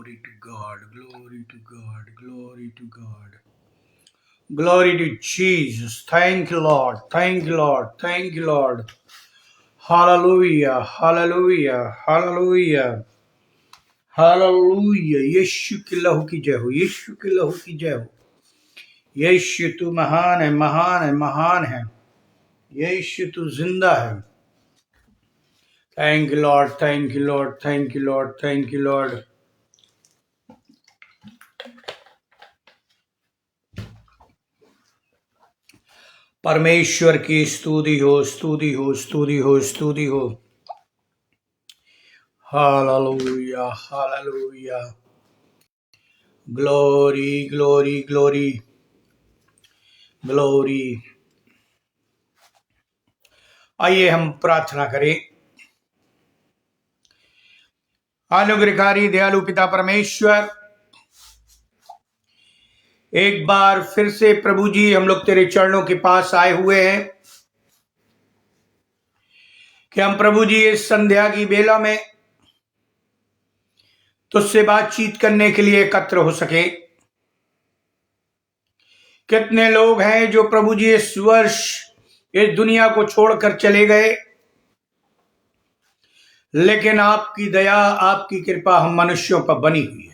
Glory to God, glory to God, glory to God. Glory to Jesus. Thank you, Lord. Thank you, Lord. Thank you, Lord. Hallelujah, hallelujah, hallelujah, hallelujah. यीशु की लहू की जय हो, यीशु की लहू की जय हो। यीशु तू महान है, महान है, महान है। यीशु तू जिंदा है। Thank you, Lord. Thank you, Lord. Thank you, Lord. Thank you, Lord. परमेश्वर की स्तुति हो, स्तुति हो, स्तुति हो, स्तुति हो। Hallelujah, hallelujah. Glory, glory, glory, glory. आइए हम प्रार्थना करें। अनुग्रहकारी दयालु पिता परमेश्वर, एक बार फिर से प्रभु जी हम लोग तेरे चरणों के पास आए हुए हैं कि हम प्रभु जी इस संध्या की बेला में तुझसे बातचीत करने के लिए एकत्र हो सके। कितने लोग हैं जो प्रभु जी इस वर्ष इस दुनिया को छोड़कर चले गए, लेकिन आपकी दया, आपकी कृपा हम मनुष्यों पर बनी हुई है।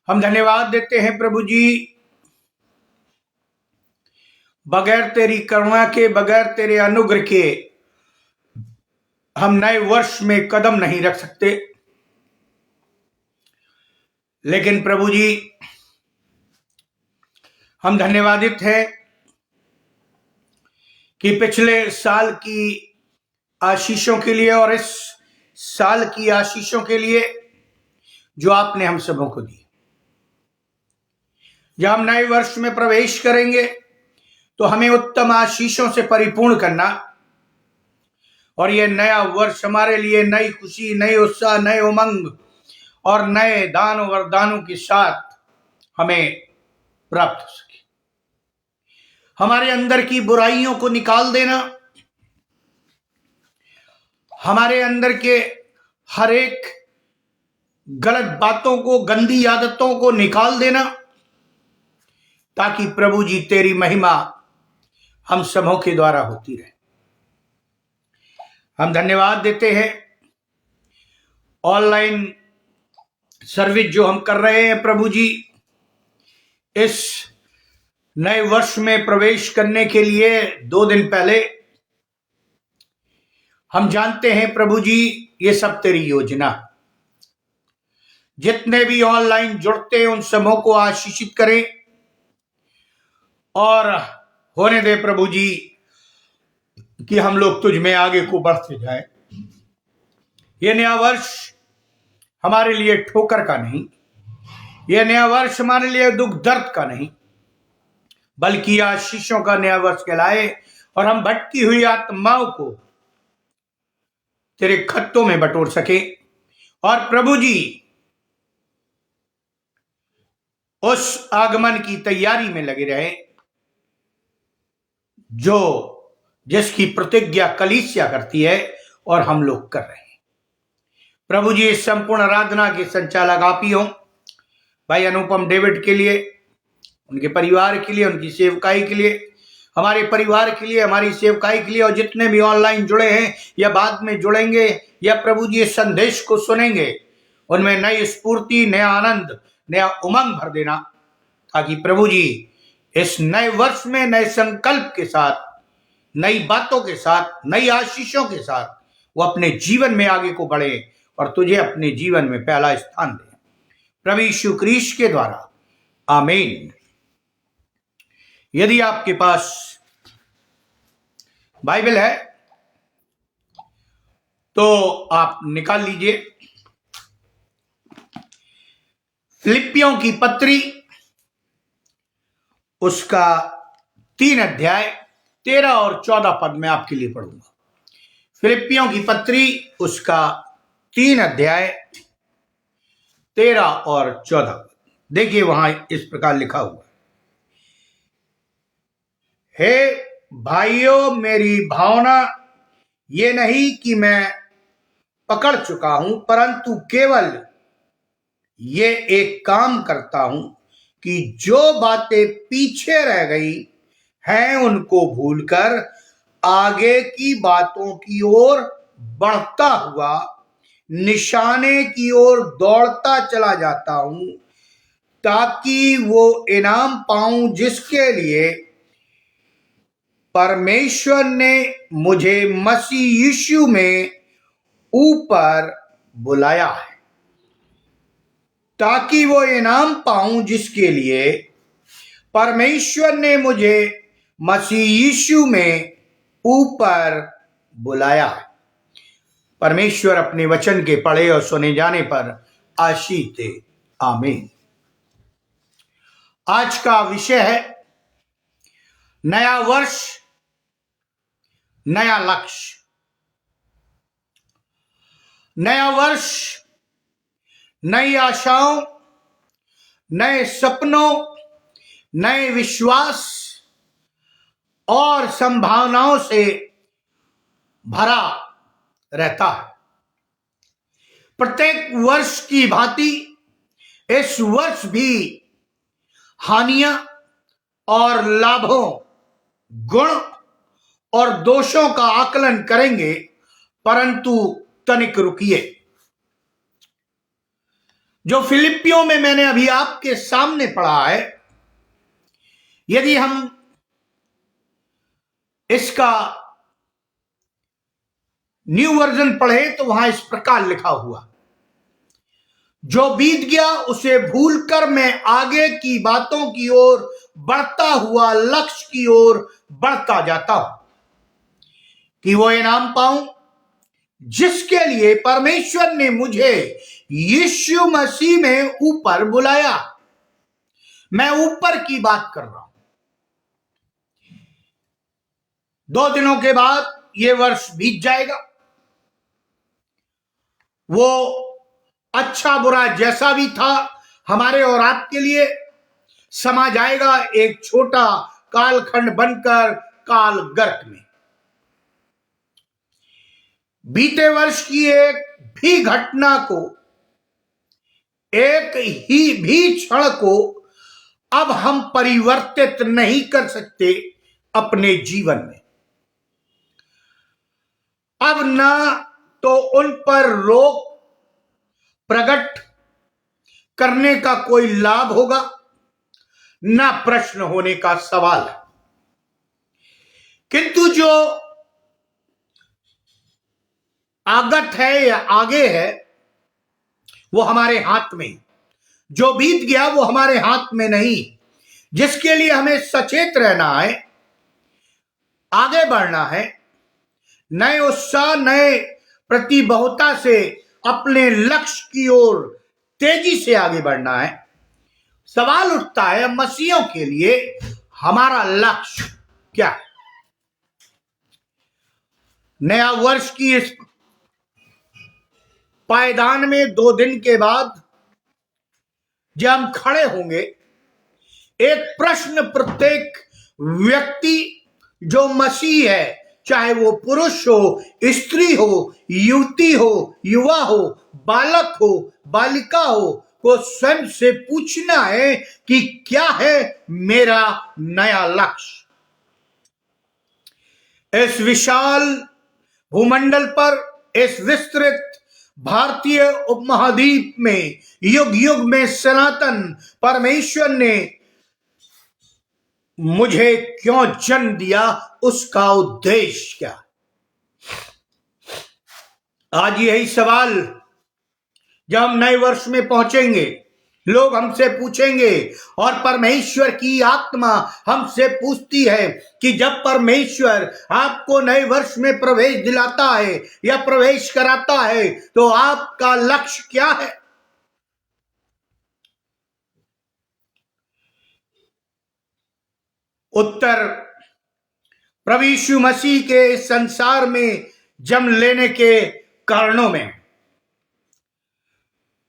हम धन्यवाद देते हैं प्रभु जी, बगैर तेरी करुणा के, बगैर तेरे अनुग्रह के हम नए वर्ष में कदम नहीं रख सकते। लेकिन प्रभु जी हम धन्यवादित हैं कि पिछले साल की आशीषों के लिए और इस साल की आशीषों के लिए जो आपने हम सबों को दी। जब हम नए वर्ष में प्रवेश करेंगे तो हमें उत्तम आशीषों से परिपूर्ण करना, और यह नया वर्ष हमारे लिए नई खुशी, नई उत्साह, नए उमंग और नए दान और वरदानों के साथ हमें प्राप्त हो सके। हमारे अंदर की बुराइयों को निकाल देना, हमारे अंदर के हर एक गलत बातों को, गंदी आदतों को निकाल देना, ताकि प्रभु जी तेरी महिमा हम सबों के द्वारा होती रहे। हम धन्यवाद देते हैं ऑनलाइन सर्विस जो हम कर रहे हैं प्रभु जी, इस नए वर्ष में प्रवेश करने के लिए 2 दिन पहले। हम जानते हैं प्रभु जी ये सब तेरी योजना। जितने भी ऑनलाइन जुड़ते हैं उन सबों को आशीषित करें और होने दे प्रभु जी कि हम लोग तुझ में आगे को बढ़ते जाएं। ये नया वर्ष हमारे लिए ठोकर का नहीं, यह नया वर्ष हमारे लिए दुख दर्द का नहीं, बल्कि आशीषों का नया वर्ष कहलाए और हम भटकी हुई आत्माओं को तेरे खत्तों में बटोर सके। और प्रभु जी उस आगमन की तैयारी में लगे रहे जो जिसकी प्रतिज्ञा कलीसिया करती है और हम लोग कर रहे हैं। प्रभु जी इस संपूर्ण आराधना के संचालक आप ही हों। भाई अनुपम डेविड के लिए, उनके परिवार के लिए, उनकी सेवकाई के लिए, हमारे परिवार के लिए, हमारी सेवकाई के लिए, और जितने भी ऑनलाइन जुड़े हैं या बाद में जुड़ेंगे या प्रभु जी इस संदेश को सुनेंगे, उनमें नई स्फूर्ति, नया आनंद, नया उमंग भर देना, ताकि प्रभु जी इस नए वर्ष में नए संकल्प के साथ, नई बातों के साथ, नई आशीषों के साथ वो अपने जीवन में आगे को बढ़े और तुझे अपने जीवन में पहला स्थान दे। प्रभु यीशु क्रिस्ट के द्वारा आमीन। यदि आपके पास बाइबल है तो आप निकाल लीजिए फिलिपियों की पत्री, उसका 3 अध्याय 13 और 14 पद में आपके लिए पढ़ूंगा। फिलिपियों की पत्री उसका 3 अध्याय 13 और 14 पद। देखिए वहां इस प्रकार लिखा हुआ है, हे भाइयों, मेरी भावना ये नहीं कि मैं पकड़ चुका हूं, परंतु केवल ये एक काम करता हूं कि जो बातें पीछे रह गई हैं उनको भूलकर आगे की बातों की ओर बढ़ता हुआ निशाने की ओर दौड़ता चला जाता हूं, ताकि वो इनाम पाऊं जिसके लिए परमेश्वर ने मुझे मसीह यीशु में ऊपर बुलाया है। ताकि वो इनाम पाऊं जिसके लिए परमेश्वर ने मुझे मसीह यीशु में ऊपर बुलाया है। परमेश्वर अपने वचन के पढ़े और सुने जाने पर आशीष दे। आमीन। आज का विषय है नया वर्ष, नया लक्ष्य। नया वर्ष नई आशाओं, नए सपनों, नए विश्वास और संभावनाओं से भरा रहता है। प्रत्येक वर्ष की भांति इस वर्ष भी हानियां और लाभों, गुण और दोषों का आकलन करेंगे, परंतु तनिक रुकिए। जो फिलिपियों में मैंने अभी आपके सामने पढ़ा है, यदि हम इसका न्यू वर्जन पढ़े तो वहां इस प्रकार लिखा हुआ, जो बीत गया उसे भूलकर मैं आगे की बातों की ओर बढ़ता हुआ लक्ष्य की ओर बढ़ता जाता हूं, कि वो इनाम पाऊं जिसके लिए परमेश्वर ने मुझे यीशु मसीह में ऊपर बुलाया। मैं ऊपर की बात कर रहा हूं। 2 दिनों के बाद ये वर्ष बीत जाएगा। वो अच्छा बुरा जैसा भी था हमारे और आपके लिए समा जाएगा एक छोटा कालखंड बनकर काल गर्त में। बीते वर्ष की एक भी घटना को, एक ही भी क्षण को अब हम परिवर्तित नहीं कर सकते अपने जीवन में। अब ना तो उन पर रोक प्रकट करने का कोई लाभ होगा, ना प्रश्न होने का सवाल है। किंतु जो आगत है या आगे है वो हमारे हाथ में, जो बीत गया वो हमारे हाथ में नहीं। जिसके लिए हमें सचेत रहना है, आगे बढ़ना है, नए उत्साह, नए प्रतिबद्धता से अपने लक्ष्य की ओर तेजी से आगे बढ़ना है। सवाल उठता है, मसीहों के लिए हमारा लक्ष्य क्या है? नया वर्ष की इस पायदान में 2 दिन के बाद जब हम खड़े होंगे, एक प्रश्न प्रत्येक व्यक्ति जो मसीह है, चाहे वो पुरुष हो, स्त्री हो, युवती हो, युवा हो, बालक हो, बालिका हो, को स्वयं से पूछना है कि क्या है मेरा नया लक्ष्य। इस विशाल भूमंडल पर, इस विस्तृत भारतीय उपमहाद्वीप में, युग युग में सनातन परमेश्वर ने मुझे क्यों जन्म दिया, उसका उद्देश्य क्या? आज यही सवाल जब हम नए वर्ष में पहुंचेंगे, लोग हमसे पूछेंगे और परमेश्वर की आत्मा हमसे पूछती है कि जब परमेश्वर आपको नए वर्ष में प्रवेश दिलाता है या प्रवेश कराता है तो आपका लक्ष्य क्या है? उत्तर, प्रभु यीशु मसीह के संसार में जन्म लेने के कारणों में।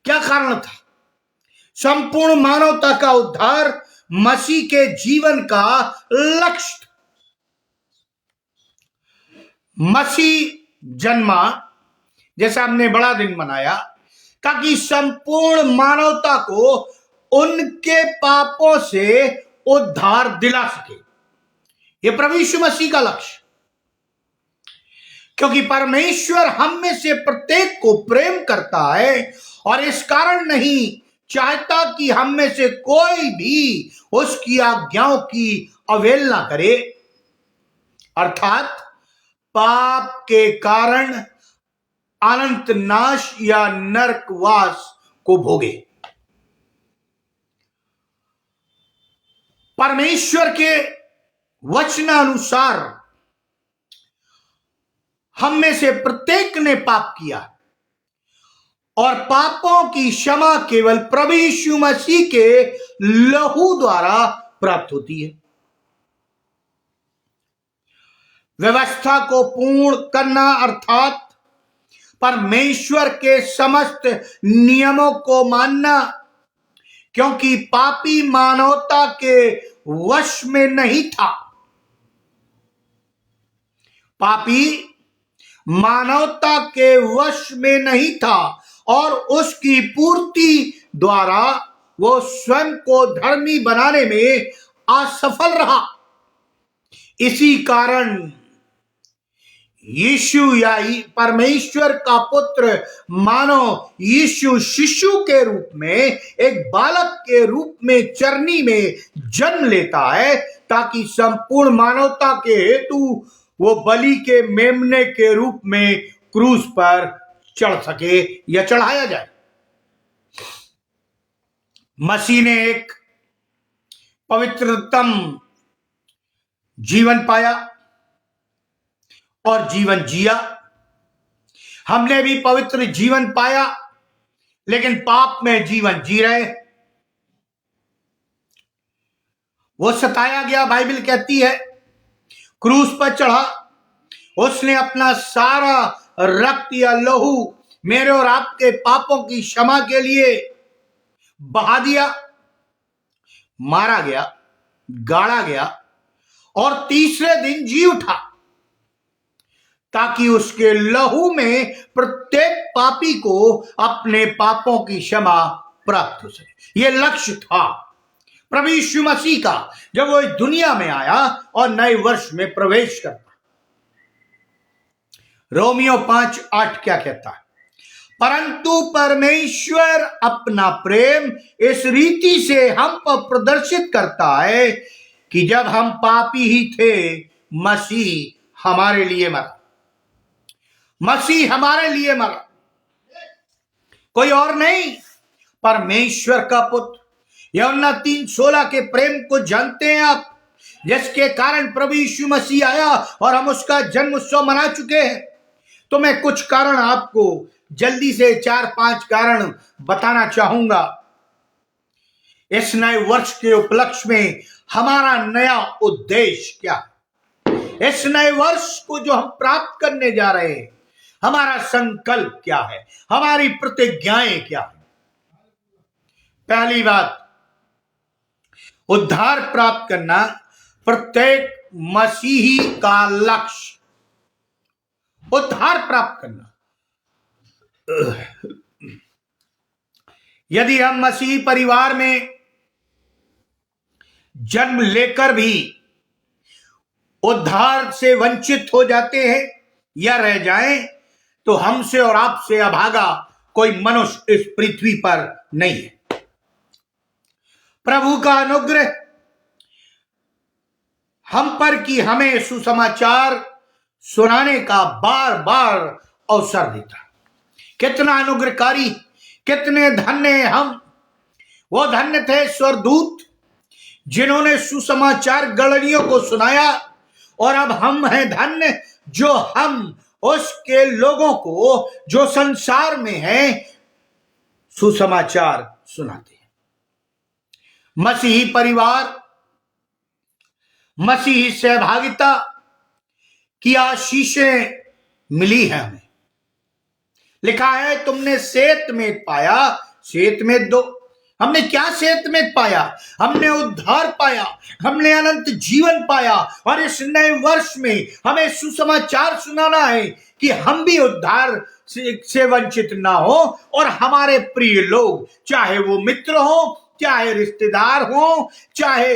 क्या कारण था? संपूर्ण मानवता का उद्धार मसीह के जीवन का लक्ष्य। मसीह जन्मा, जैसा हमने बड़ा दिन मनाया, ताकि संपूर्ण मानवता को उनके पापों से उद्धार दिला सके। यह प्रभु यीशु मसीह का लक्ष्य, क्योंकि परमेश्वर हम में से प्रत्येक को प्रेम करता है और इस कारण नहीं चाहता कि हम में से कोई भी उसकी आज्ञाओं की अवहेलना करे, अर्थात पाप के कारण अनंत नाश या नरकवास को भोगे। परमेश्वर के वचनानुसार हम में से प्रत्येक ने पाप किया और पापों की क्षमा केवल प्रभु यीशु मसीह के लहू द्वारा प्राप्त होती है। व्यवस्था को पूर्ण करना अर्थात परमेश्वर के समस्त नियमों को मानना, क्योंकि पापी मानवता के वश में नहीं था। पापी मानवता के वश में नहीं था और उसकी पूर्ति द्वारा वो स्वयं को धर्मी बनाने में असफल रहा। इसी कारण यीशु या परमेश्वर का पुत्र मानो यीशु शिशु के रूप में, एक बालक के रूप में चरनी में जन्म लेता है, ताकि संपूर्ण मानवता के हेतु वो बलि के मेमने के रूप में क्रूस पर चढ़ सके या चढ़ाया जाए। मसीह ने एक पवित्रतम जीवन पाया और जीवन जिया। हमने भी पवित्र जीवन पाया, लेकिन पाप में जीवन जी रहे। वो सताया गया, बाइबल कहती है, क्रूस पर चढ़ा, उसने अपना सारा रक्त या लहू मेरे और आपके पापों की क्षमा के लिए बहा दिया, मारा गया, गाड़ा गया और तीसरे दिन जी उठा, ताकि उसके लहू में प्रत्येक पापी को अपने पापों की क्षमा प्राप्त हो सके। यह लक्ष्य था प्रभु यीशु मसीह का जब वो इस दुनिया में आया और नए वर्ष में प्रवेश करता। रोमियो 5:8 क्या कहता है? परंतु परमेश्वर अपना प्रेम इस रीति से हम पर प्रदर्शित करता है कि जब हम पापी ही थे, मसीह हमारे लिए मरा। मसीह हमारे लिए मरा, कोई और नहीं, परमेश्वर का पुत्र। यूहन्ना 3:16 के प्रेम को जानते हैं आप, जिसके कारण प्रभु यीशु मसीह आया और हम उसका जन्म उत्सव मना चुके हैं। तो मैं कुछ कारण आपको जल्दी से 4-5 कारण बताना चाहूंगा। इस नए वर्ष के उपलक्ष्य में हमारा नया उद्देश्य क्या है? इस नए वर्ष को जो हम प्राप्त करने जा रहे हैं, हमारा संकल्प क्या है, हमारी प्रतिज्ञाएं क्या है? पहली बात, उद्धार प्राप्त करना प्रत्येक मसीही का लक्ष्य। उद्धार प्राप्त करना। यदि हम मसीही परिवार में जन्म लेकर भी उद्धार से वंचित हो जाते हैं या रह जाएं, तो हमसे और आपसे अभागा कोई मनुष्य इस पृथ्वी पर नहीं है। प्रभु का अनुग्रह हम पर कि हमें सुसमाचार सुनाने का बार बार अवसर देता। कितना अनुग्रहकारी, कितने धन्य हैं हम। वो धन्य थे स्वर्गदूत जिन्होंने सुसमाचार गड़रियों को सुनाया, और अब हम हैं धन्य जो हम उसके लोगों को जो संसार में हैं सुसमाचार सुनाते हैं। मसीही परिवार, मसीही सहभागिता की आशीषें मिली है हमें। लिखा है, तुमने सेत में पाया, सेत में दो। हमने क्या सेहत में पाया? हमने उद्धार पाया, हमने अनंत जीवन पाया। और इस नए वर्ष में हमें सुसमाचार सुनाना है कि हम भी उद्धार से वंचित ना हो, और हमारे प्रिय लोग, चाहे वो मित्र हो, चाहे रिश्तेदार हो, चाहे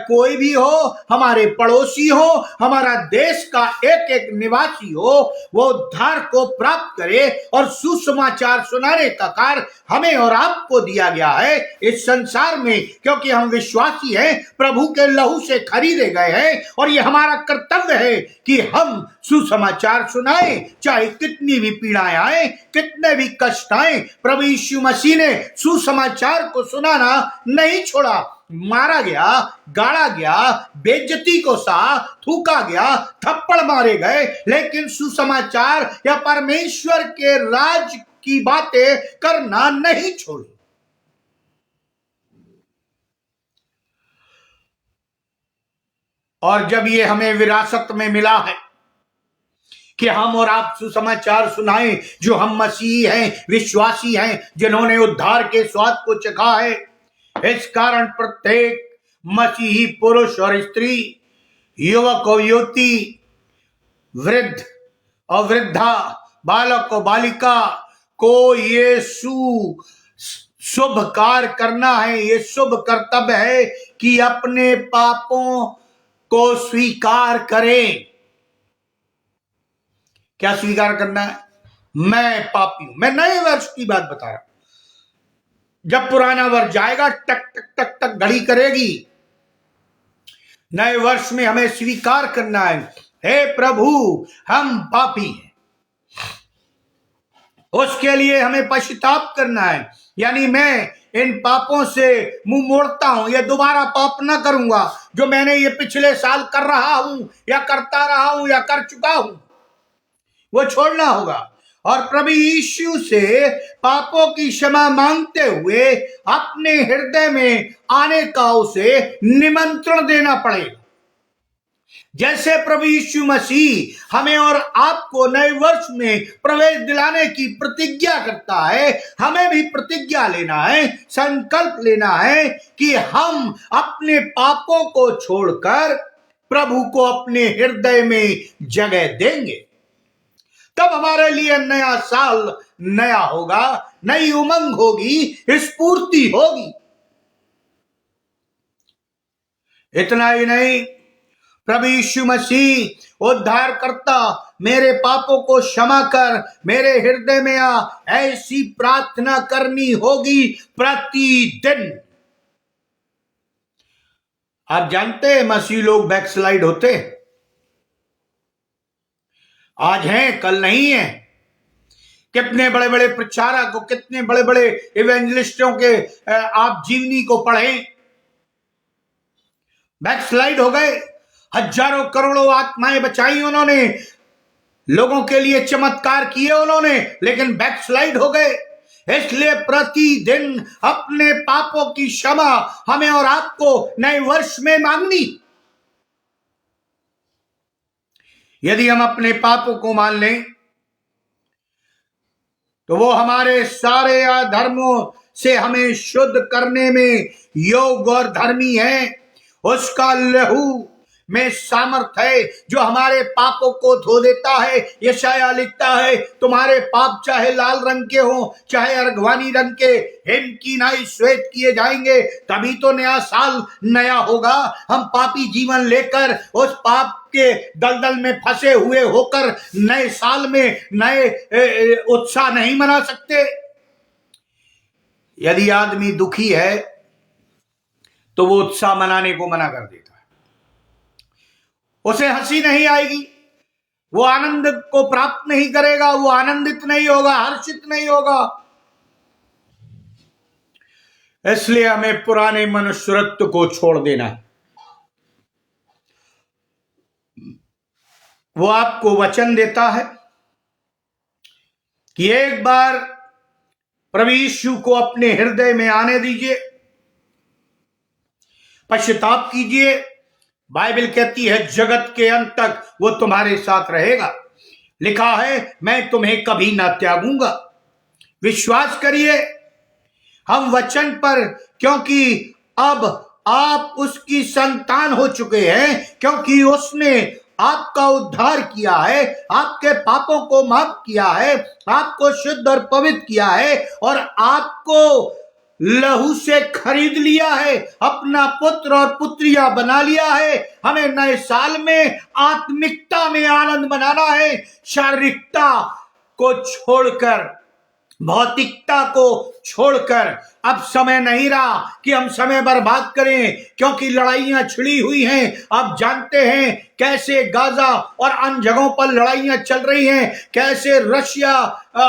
कोई भी हो, हमारे पड़ोसी हो, हमारा देश का एक एक निवासी हो, वो उद्धार को प्राप्त करे। और सुसमाचार सुनाने का कार्य हमें और आपको दिया गया है इस संसार में, क्योंकि हम विश्वासी हैं, प्रभु के लहू से खरीदे गए हैं। और ये हमारा कर्तव्य है कि हम सुसमाचार सुनाएं, चाहे कितनी भी पीड़ाएं आए, कितने भी कष्ट आए। प्रभु यीशु मसीह ने सुसमाचार को सुनाना नहीं छोड़ा। मारा गया, गाड़ा गया, बेइज्जती को सहा, थूका गया, थप्पड़ मारे गए, लेकिन सुसमाचार या परमेश्वर के राज की बातें करना नहीं छोड़ी। और जब ये हमें विरासत में मिला है कि हम और आप सुसमाचार सुनाएं, जो हम मसीही हैं, विश्वासी हैं, जिन्होंने उद्धार के स्वाद को चखा है, इस कारण प्रत्येक मसीही पुरुष और स्त्री, युवक और युवती, वृद्ध और वृद्धा, बालक और बालिका को ये शुभ कार्य करना है। ये शुभ कर्तव्य है कि अपने पापों को स्वीकार करें। क्या स्वीकार करना है? मैं पापी हूं। मैं नए वर्ष की बात बता रहा हूं। जब पुराना वर्ष जाएगा, टक टक टक टक घड़ी करेगी। नए वर्ष में हमें स्वीकार करना है, हे प्रभु, हम पापी हैं। उसके लिए हमें पश्चाताप करना है, यानी मैं इन पापों से मुंह मोड़ता हूं, ये दोबारा पाप ना करूंगा जो मैंने ये पिछले साल कर रहा हूं, या करता रहा हूं, या कर चुका हूं, वो छोड़ना होगा। और प्रभु यीशु से पापों की क्षमा मांगते हुए अपने हृदय में आने का उसे निमंत्रण देना पड़ेगा। जैसे प्रभु यीशु मसीह हमें और आपको नए वर्ष में प्रवेश दिलाने की प्रतिज्ञा करता है, हमें भी प्रतिज्ञा लेना है, संकल्प लेना है कि हम अपने पापों को छोड़कर प्रभु को अपने हृदय में जगह देंगे। तब हमारे लिए नया साल नया होगा, नई उमंग होगी, स्फूर्ति होगी। इतना ही नहीं, प्रभु यीशु मसीह उद्धार करता, मेरे पापों को क्षमा कर, मेरे हृदय में आ, ऐसी प्रार्थना करनी होगी प्रतिदिन। आप जानते हैं मसीह लोग बैकस्लाइड होते हैं, आज हैं कल नहीं है। कितने बड़े बड़े प्रचारक को, कितने बड़े बड़े इवेंजलिस्टों के आप जीवनी को पढ़ें, बैकस्लाइड हो गए। हजारों करोड़ों आत्माएं बचाई उन्होंने, लोगों के लिए चमत्कार किए उन्होंने, लेकिन बैकस्लाइड हो गए। इसलिए प्रतिदिन अपने पापों की क्षमा हमें और आपको नए वर्ष में मांगनी। यदि हम अपने पापों को मान लें तो वो हमारे सारे अधर्मों से हमें शुद्ध करने में योग्य और धर्मी है। उसका लहू में सामर्थ्य है जो हमारे पापों को धो देता है। यशायाह लिखता है, तुम्हारे पाप चाहे लाल रंग के हो, चाहे अर्गवानी रंग के, हिम की नाई श्वेत किए जाएंगे। तभी तो नया साल नया होगा। हम पापी जीवन लेकर उस पाप के दलदल में फंसे हुए होकर नए साल में नए उत्साह नहीं मना सकते। यदि आदमी दुखी है तो वो उत्साह मनाने को मना कर देता है, उसे हंसी नहीं आएगी, वो आनंद को प्राप्त नहीं करेगा, वो आनंदित नहीं होगा, हर्षित नहीं होगा। इसलिए हमें पुराने मनुष्यत्व को छोड़ देना है। वो आपको वचन देता है कि एक बार प्रभु यीशु को अपने हृदय में आने दीजिए, पश्चाताप कीजिए। बाइबल कहती है जगत के अंत तक वो तुम्हारे साथ रहेगा। लिखा है, मैं तुम्हें कभी ना त्यागूंगा। विश्वास करिए, हम वचन पर, क्योंकि अब आप उसकी संतान हो चुके हैं, क्योंकि उसने आपका उद्धार किया है, आपके पापों को माफ किया है, आपको शुद्ध और पवित्र किया है और आपको लहू से खरीद लिया है, अपना पुत्र और पुत्रिया बना लिया है। हमें नए साल में आत्मिकता में आनंद मनाना है, शारीरिकता को छोड़कर, भौतिकता को छोड़कर। अब समय नहीं रहा कि हम समय बर्बाद करें, क्योंकि लड़ाइयां छिड़ी हुई हैं। आप जानते हैं कैसे गाजा और अन्य जगहों पर लड़ाइयां चल रही हैं, कैसे रशिया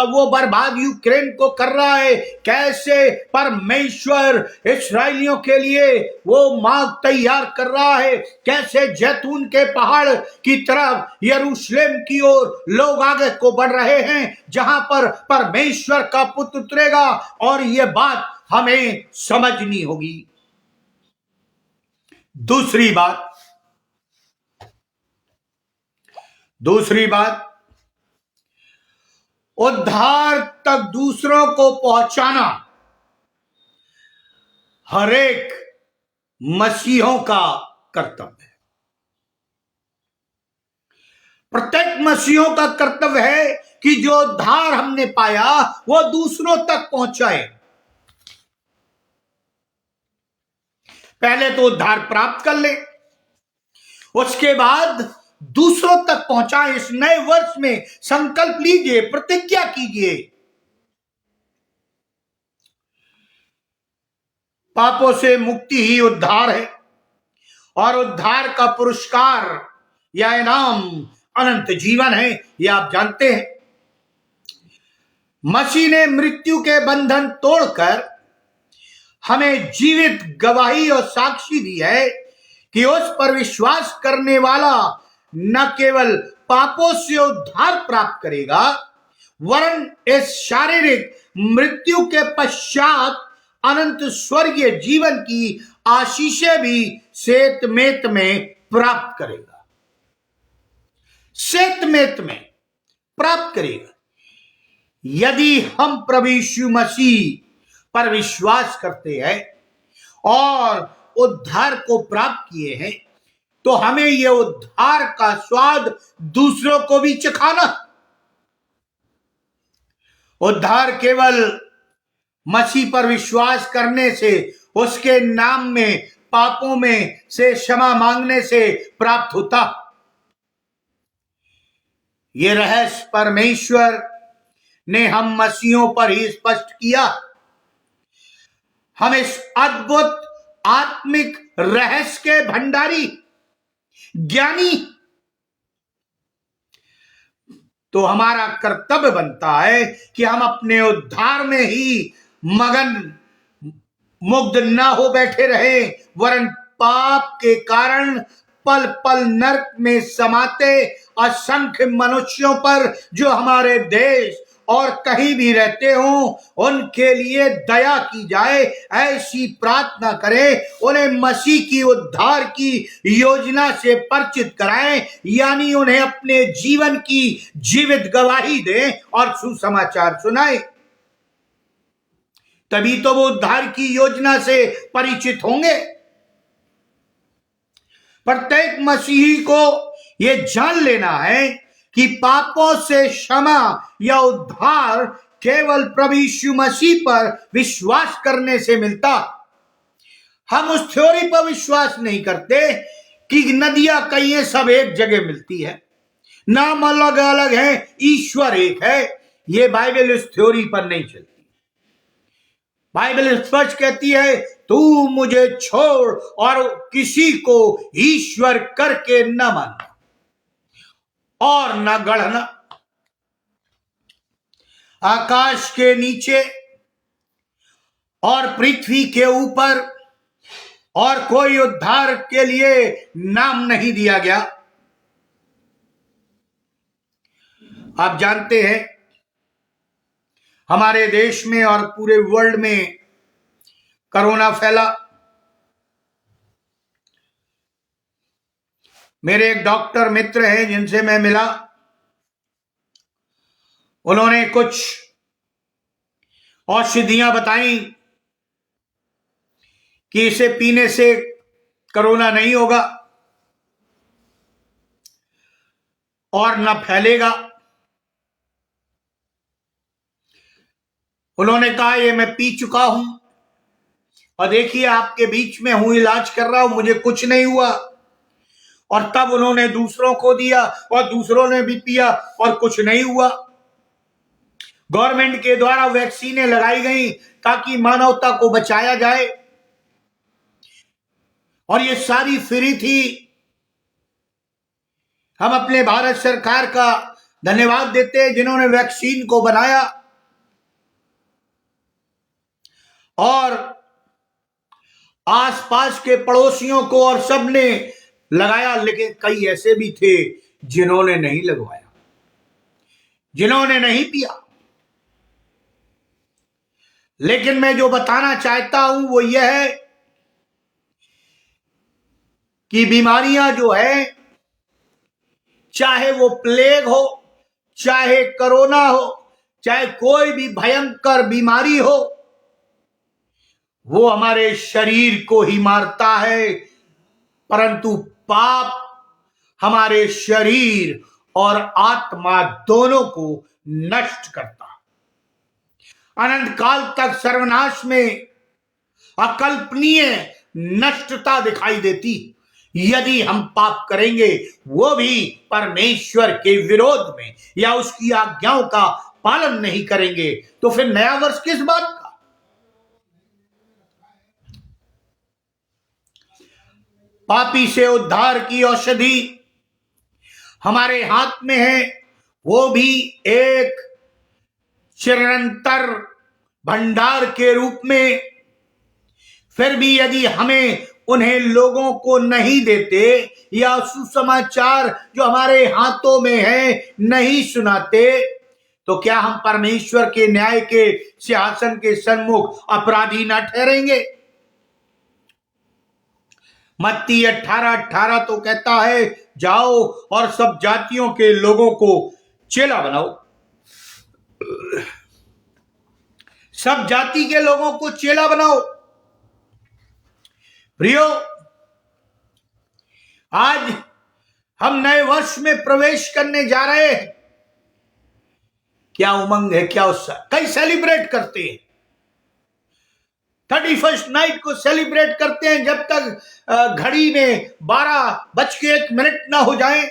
वो बर्बाद यूक्रेन को कर रहा है, कैसे परमेश्वर इस्राएलियों के लिए वो मार्ग तैयार कर रहा है, कैसे जैतून के पहाड़ की तरफ यरूशलेम की ओर लोग आगे को बढ़ रहे हैं, जहां पर परमेश्वर का पुत्र उतरेगा। और ये बात हमें समझनी होगी। दूसरी बात, उद्धार तक दूसरों को पहुंचाना हर एक मसीहों का कर्तव्य है। प्रत्येक मसीहों का कर्तव्य है कि जो उद्धार हमने पाया वो दूसरों तक पहुंचाए। पहले तो उद्धार प्राप्त कर ले, उसके बाद दूसरों तक पहुंचाए। इस नए वर्ष में संकल्प लीजिए, प्रतिज्ञा कीजिए। पापों से मुक्ति ही उद्धार है, और उद्धार का पुरस्कार या इनाम अनंत जीवन है, यह आप जानते हैं। मसीह ने मृत्यु के बंधन तोड़कर हमें जीवित गवाही और साक्षी दी है कि उस पर विश्वास करने वाला न केवल पापों से उद्धार प्राप्त करेगा, वरन इस शारीरिक मृत्यु के पश्चात अनंत स्वर्गीय जीवन की आशीषें भी सेतमेत में प्राप्त करेगा। सेतमेत में प्राप्त करेगा। यदि हम प्रभु यीशु मसीह पर विश्वास करते हैं और उद्धार को प्राप्त किए हैं, तो हमें यह उद्धार का स्वाद दूसरों को भी चखाना। उद्धार केवल मसीह पर विश्वास करने से, उसके नाम में पापों में से क्षमा मांगने से प्राप्त होता। यह रहस्य परमेश्वर ने हम मसीहों पर ही स्पष्ट किया। हम इस अद्भुत आत्मिक रहस्य के भंडारी, ज्ञानी, तो हमारा कर्तव्य बनता है कि हम अपने उद्धार में ही मगन मुग्ध न हो बैठे रहे, वरन पाप के कारण पल पल नरक में समाते असंख्य मनुष्यों पर जो हमारे देश और कहीं भी रहते हों, उनके लिए दया की जाए, ऐसी प्रार्थना करें। उन्हें मसीह की उद्धार की योजना से परिचित कराएं, यानी उन्हें अपने जीवन की जीवित गवाही दें और सुसमाचार सुनाएं। तभी तो वो उद्धार की योजना से परिचित होंगे। प्रत्येक मसीही को यह जान लेना है कि पापों से क्षमा या उद्धार केवल प्रभु यीशु मसीह पर विश्वास करने से मिलता। हम उस थ्योरी पर विश्वास नहीं करते कि नदियां कहीं सब एक जगह मिलती है, नाम अलग अलग है, ईश्वर एक है। यह बाइबल इस थ्योरी पर नहीं चलती। बाइबल स्पष्ट कहती है, तू मुझे छोड़ और किसी को ईश्वर करके न मानना और न गढ़ना। आकाश के नीचे और पृथ्वी के ऊपर और कोई उद्धार के लिए नाम नहीं दिया गया। आप जानते हैं हमारे देश में और पूरे वर्ल्ड में कोरोना फैला। मेरे एक डॉक्टर मित्र हैं जिनसे मैं मिला, उन्होंने कुछ औषधियां बताई कि इसे पीने से कोरोना नहीं होगा और न फैलेगा। उन्होंने कहा ये मैं पी चुका हूं और देखिए आपके बीच में हूं, इलाज कर रहा हूं, मुझे कुछ नहीं हुआ। और तब उन्होंने दूसरों को दिया और दूसरों ने भी पिया और कुछ नहीं हुआ। गवर्नमेंट के द्वारा वैक्सीनें लगाई गई ताकि मानवता को बचाया जाए और ये सारी फ्री थी। हम अपने भारत सरकार का धन्यवाद देते हैं जिन्होंने वैक्सीन को बनाया और आसपास के पड़ोसियों को और सबने लगाया। लेकिन कई ऐसे भी थे जिन्होंने नहीं लगवाया, जिन्होंने नहीं पिया। लेकिन मैं जो बताना चाहता हूं वो यह है कि बीमारियां जो है, चाहे वो प्लेग हो, चाहे कोरोना हो, चाहे कोई भी भयंकर बीमारी हो, वो हमारे शरीर को ही मारता है, परंतु पाप हमारे शरीर और आत्मा दोनों को नष्ट करता है। अनंत काल तक सर्वनाश में अकल्पनीय नष्टता दिखाई देती यदि हम पाप करेंगे, वो भी परमेश्वर के विरोध में, या उसकी आज्ञाओं का पालन नहीं करेंगे। तो फिर नया वर्ष किस बात का? पापी से उद्धार की औषधि हमारे हाथ में है, वो भी एक चिरंतर भंडार के रूप में। फिर भी यदि हमें उन्हें लोगों को नहीं देते या सुसमाचार जो हमारे हाथों में है नहीं सुनाते, तो क्या हम परमेश्वर के न्याय के सिंहासन के सन्मुख अपराधी ना ठहरेंगे? मत्ती 18:18 तो कहता है, जाओ और सब जातियों के लोगों को चेला बनाओ। सब जाति के लोगों को चेला बनाओ। प्रियो, आज हम नए वर्ष में प्रवेश करने जा रहे हैं। क्या उमंग है, क्या उत्साह! कई सेलिब्रेट करते हैं, 31st नाइट को सेलिब्रेट करते हैं जब तक घड़ी में 12:01 ना हो जाए।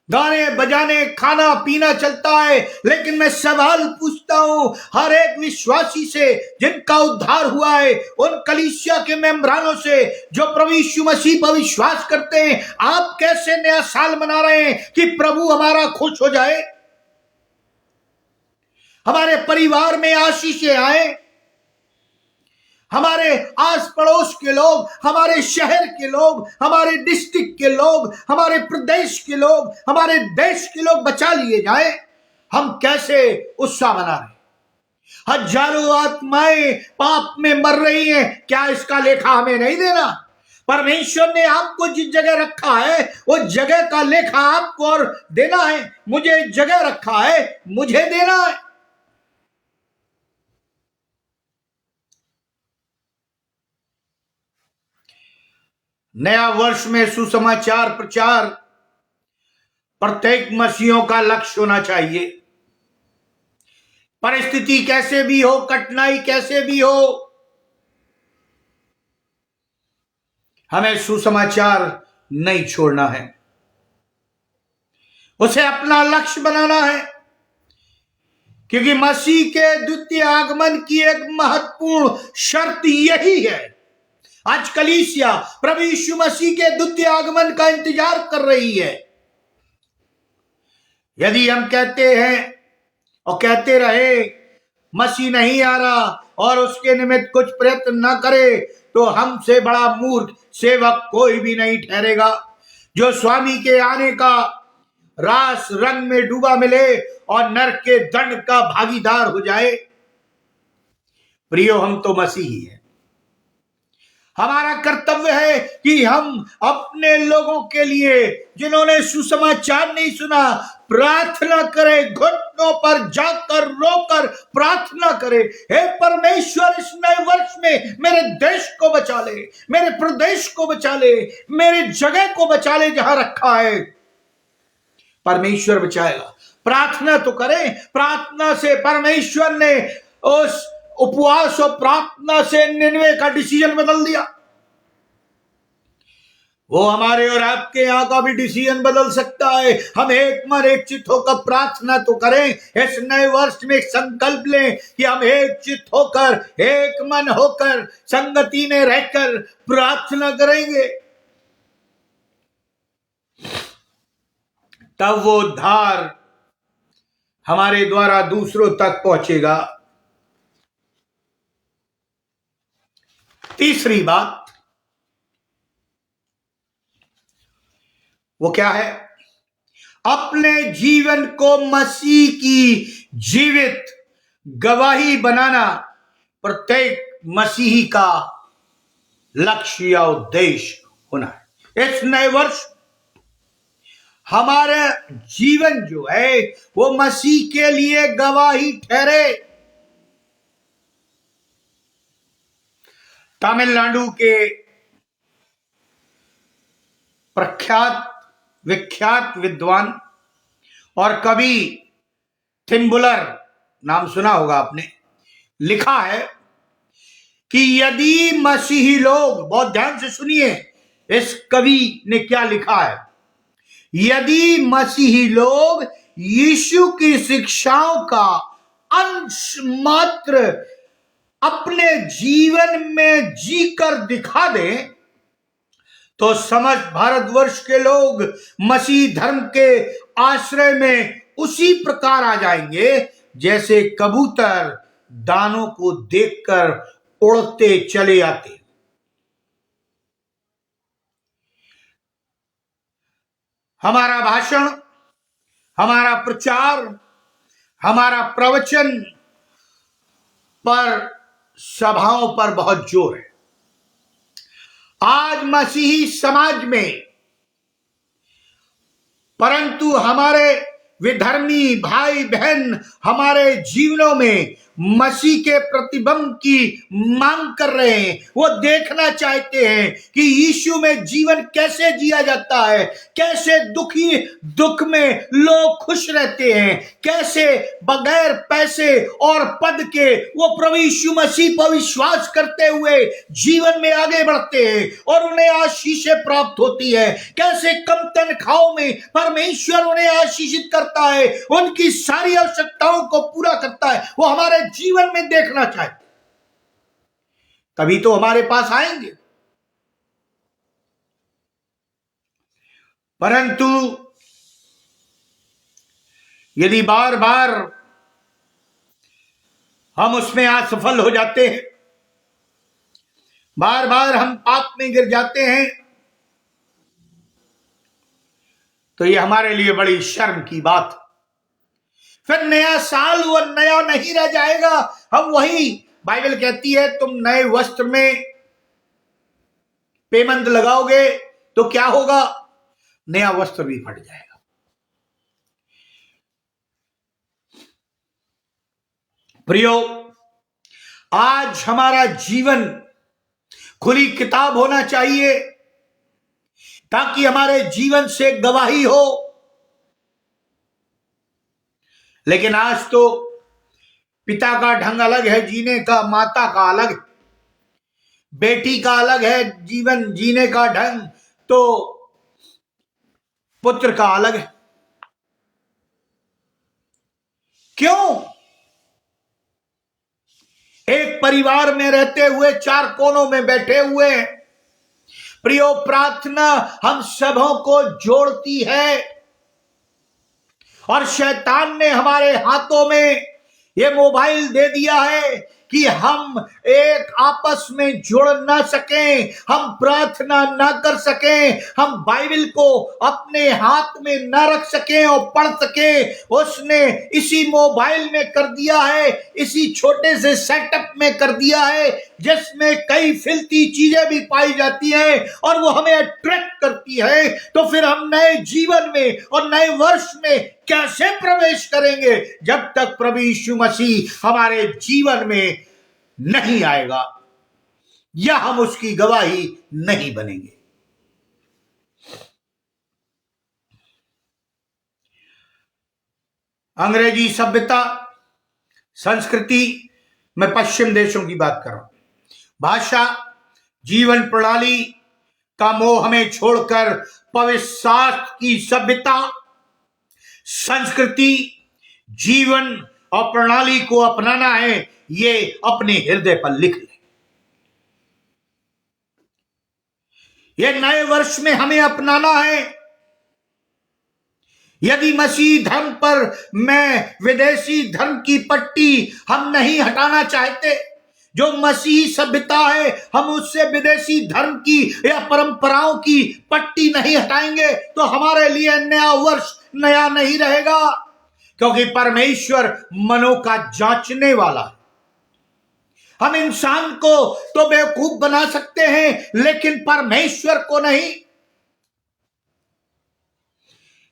गाने बजाने खाना पीना चलता है। लेकिन मैं सवाल पूछता हूं हर एक विश्वासी से जिनका उद्धार हुआ है, उन कलीसिया के मेंबरानों से जो प्रभु यीशु मसीह पर विश्वास करते हैं, आप कैसे नया साल मना रहे हैं कि प्रभु हमारा खुश हो जाए, हमारे परिवार में आशीषें आए, हमारे आस पड़ोस के लोग, हमारे शहर के लोग, हमारे डिस्ट्रिक्ट के लोग, हमारे प्रदेश के लोग, हमारे देश के लोग बचा लिए जाए। हम कैसे उत्साह मना रहे? हजारों आत्माएं पाप में मर रही हैं, क्या इसका लेखा हमें नहीं देना? परमेश्वर ने आपको जिस जगह रखा है वो जगह का लेखा आपको और देना है। मुझे जगह रखा है, मुझे देना है। नया वर्ष में सुसमाचार प्रचार प्रत्येक मसीहियों का लक्ष्य होना चाहिए। परिस्थिति कैसे भी हो, कठिनाई कैसे भी हो, हमें सुसमाचार नहीं छोड़ना है, उसे अपना लक्ष्य बनाना है। क्योंकि मसीह के द्वितीय आगमन की एक महत्वपूर्ण शर्त यही है। आज कलीसिया प्रभु यीशु मसीह के द्वितीय आगमन का इंतजार कर रही है। यदि हम कहते हैं और कहते रहे मसीह नहीं आ रहा और उसके निमित्त कुछ प्रयत्न न करे, तो हमसे बड़ा मूर्ख सेवक कोई भी नहीं ठहरेगा। जो स्वामी के आने का रास रंग में डूबा मिले और नरक के दंड का भागीदार हो जाए। प्रियो, हम तो मसीही हैं। हमारा कर्तव्य है कि हम अपने लोगों के लिए जिन्होंने सुसमाचार नहीं सुना प्रार्थना करें, घुटनों पर जाकर रोकर प्रार्थना करें, हे परमेश्वर इस नए वर्ष में मेरे देश को बचा ले, मेरे प्रदेश को बचा ले, मेरी जगह को बचा ले जहां रखा है। परमेश्वर बचाएगा। प्रार्थना तो करें। प्रार्थना से परमेश्वर ने उस उपवास और प्रार्थना से निन्वे का डिसीजन बदल दिया। वो हमारे और आपके यहां का भी डिसीजन बदल सकता है। हम एक मन एक चित्त होकर प्रार्थना तो करें। इस नए वर्ष में एक संकल्प लें कि हम एक चित्त होकर, एक मन होकर, संगति में रहकर प्रार्थना करेंगे, तब वो उद्धार हमारे द्वारा दूसरों तक पहुंचेगा। तीसरी बात वो क्या है? अपने जीवन को मसीह की जीवित गवाही बनाना प्रत्येक मसीही का लक्ष्य या उद्देश्य होना है। इस नए वर्ष हमारा जीवन जो है वो मसीह के लिए गवाही ठहरे। तमिलनाडु के प्रख्यात विख्यात विद्वान और कवि थिम्बुलर, नाम सुना होगा आपने, लिखा है कि यदि मसीही लोग, बहुत ध्यान से सुनिए इस कवि ने क्या लिखा है, यदि मसीही लोग यीशु की शिक्षाओं का अंश मात्र अपने जीवन में जीकर दिखा दें तो समस्त भारतवर्ष के लोग मसीह धर्म के आश्रय में उसी प्रकार आ जाएंगे जैसे कबूतर दानों को देखकर उड़ते चले आते। हमारा भाषण, हमारा प्रचार, हमारा प्रवचन पर, सभाओं पर बहुत जोर है। आज मसीही समाज में, परंतु हमारे विधर्मी भाई बहन हमारे जीवनों में मसीह के प्रतिबिंब की मांग कर रहे हैं। वो देखना चाहते हैं कि यीशु में जीवन कैसे जिया जाता है, कैसे दुख में लोग खुश रहते हैं, कैसे बगैर पैसे और पद के वो प्रभु यीशु मसीह पर विश्वास करते हुए जीवन में आगे बढ़ते हैं और उन्हें आशीषें प्राप्त होती है, कैसे कम तनख्वाहों में परमेश्वर उन्हें आशीषित करता है, उनकी सारी आवश्यकताओं को पूरा करता है। वो हमारे जीवन में देखना चाहते, तभी तो हमारे पास आएंगे। परंतु यदि बार बार हम उसमें असफल हो जाते हैं, बार बार हम पाप में गिर जाते हैं, तो ये हमारे लिए बड़ी शर्म की बात। फिर नया साल वो नया नहीं रह जाएगा। हम वही, बाइबल कहती है तुम नए वस्त्र में पेमंद लगाओगे तो क्या होगा? नया वस्त्र भी फट जाएगा। प्रियो, आज हमारा जीवन खुली किताब होना चाहिए ताकि हमारे जीवन से गवाही हो। लेकिन आज तो पिता का ढंग अलग है जीने का, माता का अलग है, बेटी का अलग है जीवन जीने का ढंग, तो पुत्र का अलग है। क्यों? एक परिवार में रहते हुए चार कोनों में बैठे हुए हैं। प्रियो, प्रार्थना हम सबों को जोड़ती है और शैतान ने हमारे हाथों में ये मोबाइल दे दिया है कि हम एक आपस में जुड़ ना सकें, हम प्रार्थना ना कर सकें, हम बाइबल को अपने हाथ में ना रख सकें और पढ़ सकें। उसने इसी मोबाइल में कर दिया है, इसी छोटे से सेटअप में कर दिया है। जिसमें कई फिल्ती चीजें भी पाई जाती हैं और वो हमें अट्रैक्ट करती है, तो फिर हम नए जीवन में और नए वर्ष में कैसे प्रवेश करेंगे जब तक प्रभु यीशु मसीह हमारे जीवन में नहीं आएगा या हम उसकी गवाही नहीं बनेंगे। अंग्रेजी सभ्यता संस्कृति, मैं पश्चिम देशों की बात कर रहा हूं, भाषा जीवन प्रणाली का मोह हमें छोड़कर पवित्र शास्त्र की सभ्यता संस्कृति जीवन और प्रणाली को अपनाना है। ये अपने हृदय पर लिख ले। ये नए वर्ष में हमें अपनाना है। यदि मसीह धर्म पर मैं विदेशी धर्म की पट्टी हम नहीं हटाना चाहते, जो मसीही सभ्यता है हम उससे विदेशी धर्म की या परंपराओं की पट्टी नहीं हटाएंगे, तो हमारे लिए नया वर्ष नया नहीं रहेगा, क्योंकि परमेश्वर मनों का जांचने वाला है। हम इंसान को तो बेवकूफ बना सकते हैं लेकिन परमेश्वर को नहीं।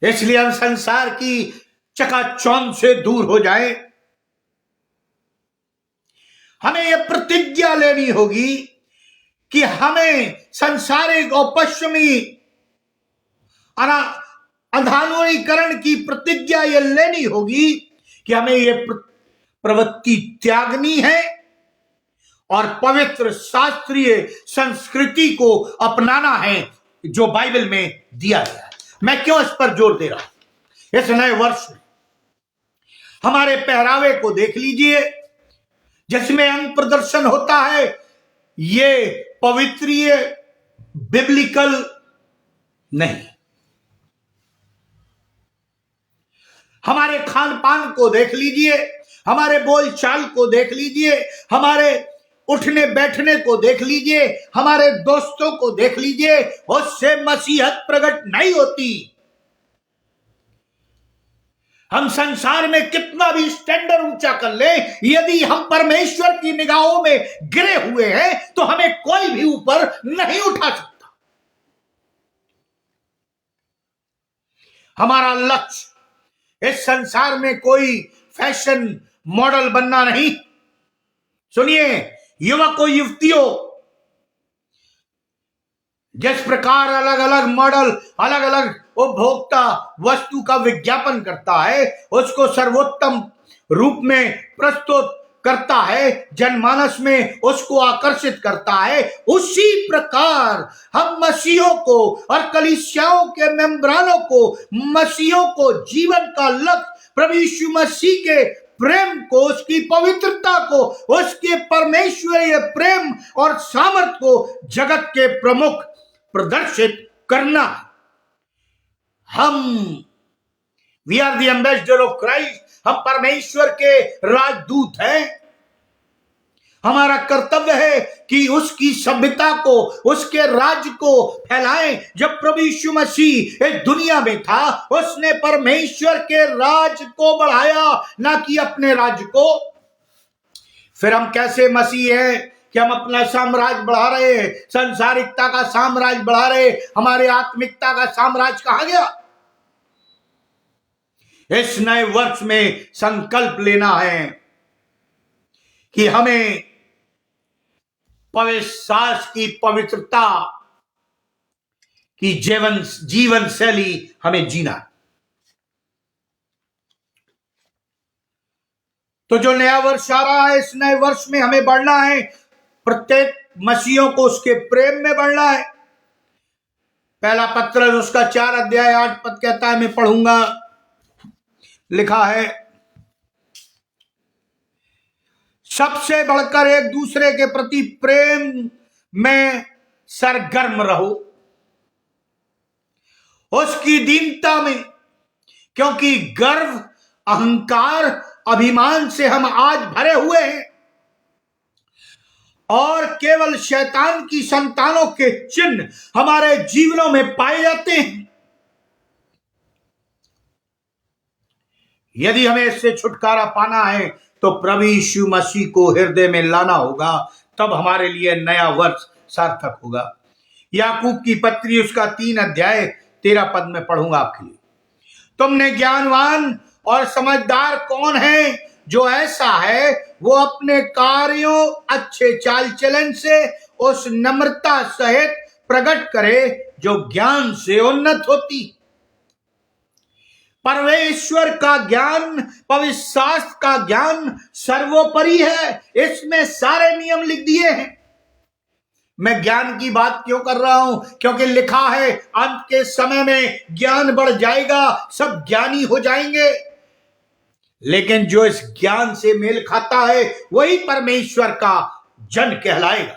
इसलिए हम संसार की चकाचौंध से दूर हो जाएं। हमें यह प्रतिज्ञा लेनी होगी कि हमें सांसारिक और पश्चिमी अंधानुकरण की प्रतिज्ञा यह लेनी होगी कि हमें यह प्रवृत्ति त्यागनी है और पवित्र शास्त्रीय संस्कृति को अपनाना है जो बाइबल में दिया गया है। मैं क्यों इस पर जोर दे रहा हूं? इस नए वर्ष में हमारे पहरावे को देख लीजिए, जिसमें अंग प्रदर्शन होता है, ये पवित्रीय बिब्लिकल नहीं। हमारे खान पान को देख लीजिए, हमारे बोल चाल को देख लीजिए, हमारे उठने बैठने को देख लीजिए, हमारे दोस्तों को देख लीजिए, उससे मसीहत प्रकट नहीं होती। हम संसार में कितना भी स्टैंडर्ड ऊंचा कर ले, यदि हम परमेश्वर की निगाहों में गिरे हुए हैं तो हमें कोई भी ऊपर नहीं उठा सकता। हमारा लक्ष्य इस संसार में कोई फैशन मॉडल बनना नहीं। सुनिए युवकों युवतियों, जिस प्रकार अलग अलग मॉडल अलग अलग उपभोक्ता वस्तु का विज्ञापन करता है, उसको सर्वोत्तम रूप में प्रस्तुत करता है, जनमानस में उसको आकर्षित करता है, उसी प्रकार हम मसीहों को और कलीसियाओं के मेंबरानों को, मसीहों को जीवन का लक्ष्य प्रभु यीशु मसीह के प्रेम को, उसकी पवित्रता को, उसके परमेश्वरीय प्रेम और सामर्थ को जगत के प्रमुख प्रदर्शित करना। हम we are the ambassador of Christ, हम परमेश्वर के राजदूत हैं। हमारा कर्तव्य है कि उसकी सभ्यता को, उसके राज्य को फैलाएं। जब प्रभु यीशु मसीह इस दुनिया में था, उसने परमेश्वर के राज्य को बढ़ाया, ना कि अपने राज्य को। फिर हम कैसे मसीह हैं कि हम अपना साम्राज्य बढ़ा रहे हैं, संसारिकता का साम्राज्य बढ़ा रहे, हमारे आत्मिकता का साम्राज्य कहां गया? इस नए वर्ष में संकल्प लेना है कि हमें पवित्र शास्त्र की पवित्रता की जीवन शैली हमें जीना। तो जो नया वर्ष आ रहा है, इस नए वर्ष में हमें बढ़ना है, प्रत्येक मसीहों को उसके प्रेम में बढ़ना है। पहला पत्र उसका 4 अध्याय 8 पद कहता है, मैं पढ़ूंगा, लिखा है, सबसे बढ़कर एक दूसरे के प्रति प्रेम में सरगर्म रहो, उसकी दीनता में, क्योंकि गर्व अहंकार अभिमान से हम आज भरे हुए हैं और केवल शैतान की संतानों के चिन्ह हमारे जीवनों में पाए जाते हैं। यदि हमें इससे छुटकारा पाना है तो प्रभु यीशु मसीह को हृदय में लाना होगा, तब हमारे लिए नया वर्ष सार्थक होगा। याकूब की पत्री उसका 3 अध्याय 13 पद में पढ़ूंगा आपके लिए। तुमने ज्ञानवान और समझदार कौन है जो ऐसा है वो अपने कार्यों अच्छे चाल चलन से उस नम्रता सहित प्रकट करे जो ज्ञान से उन्नत होती। परमेश्वर का ज्ञान, पवित्र शास्त्र का ज्ञान सर्वोपरि है। इसमें सारे नियम लिख दिए हैं। मैं ज्ञान की बात क्यों कर रहा हूं? क्योंकि लिखा है अंत के समय में ज्ञान बढ़ जाएगा, सब ज्ञानी हो जाएंगे। लेकिन जो इस ज्ञान से मेल खाता है वही परमेश्वर का जन कहलाएगा।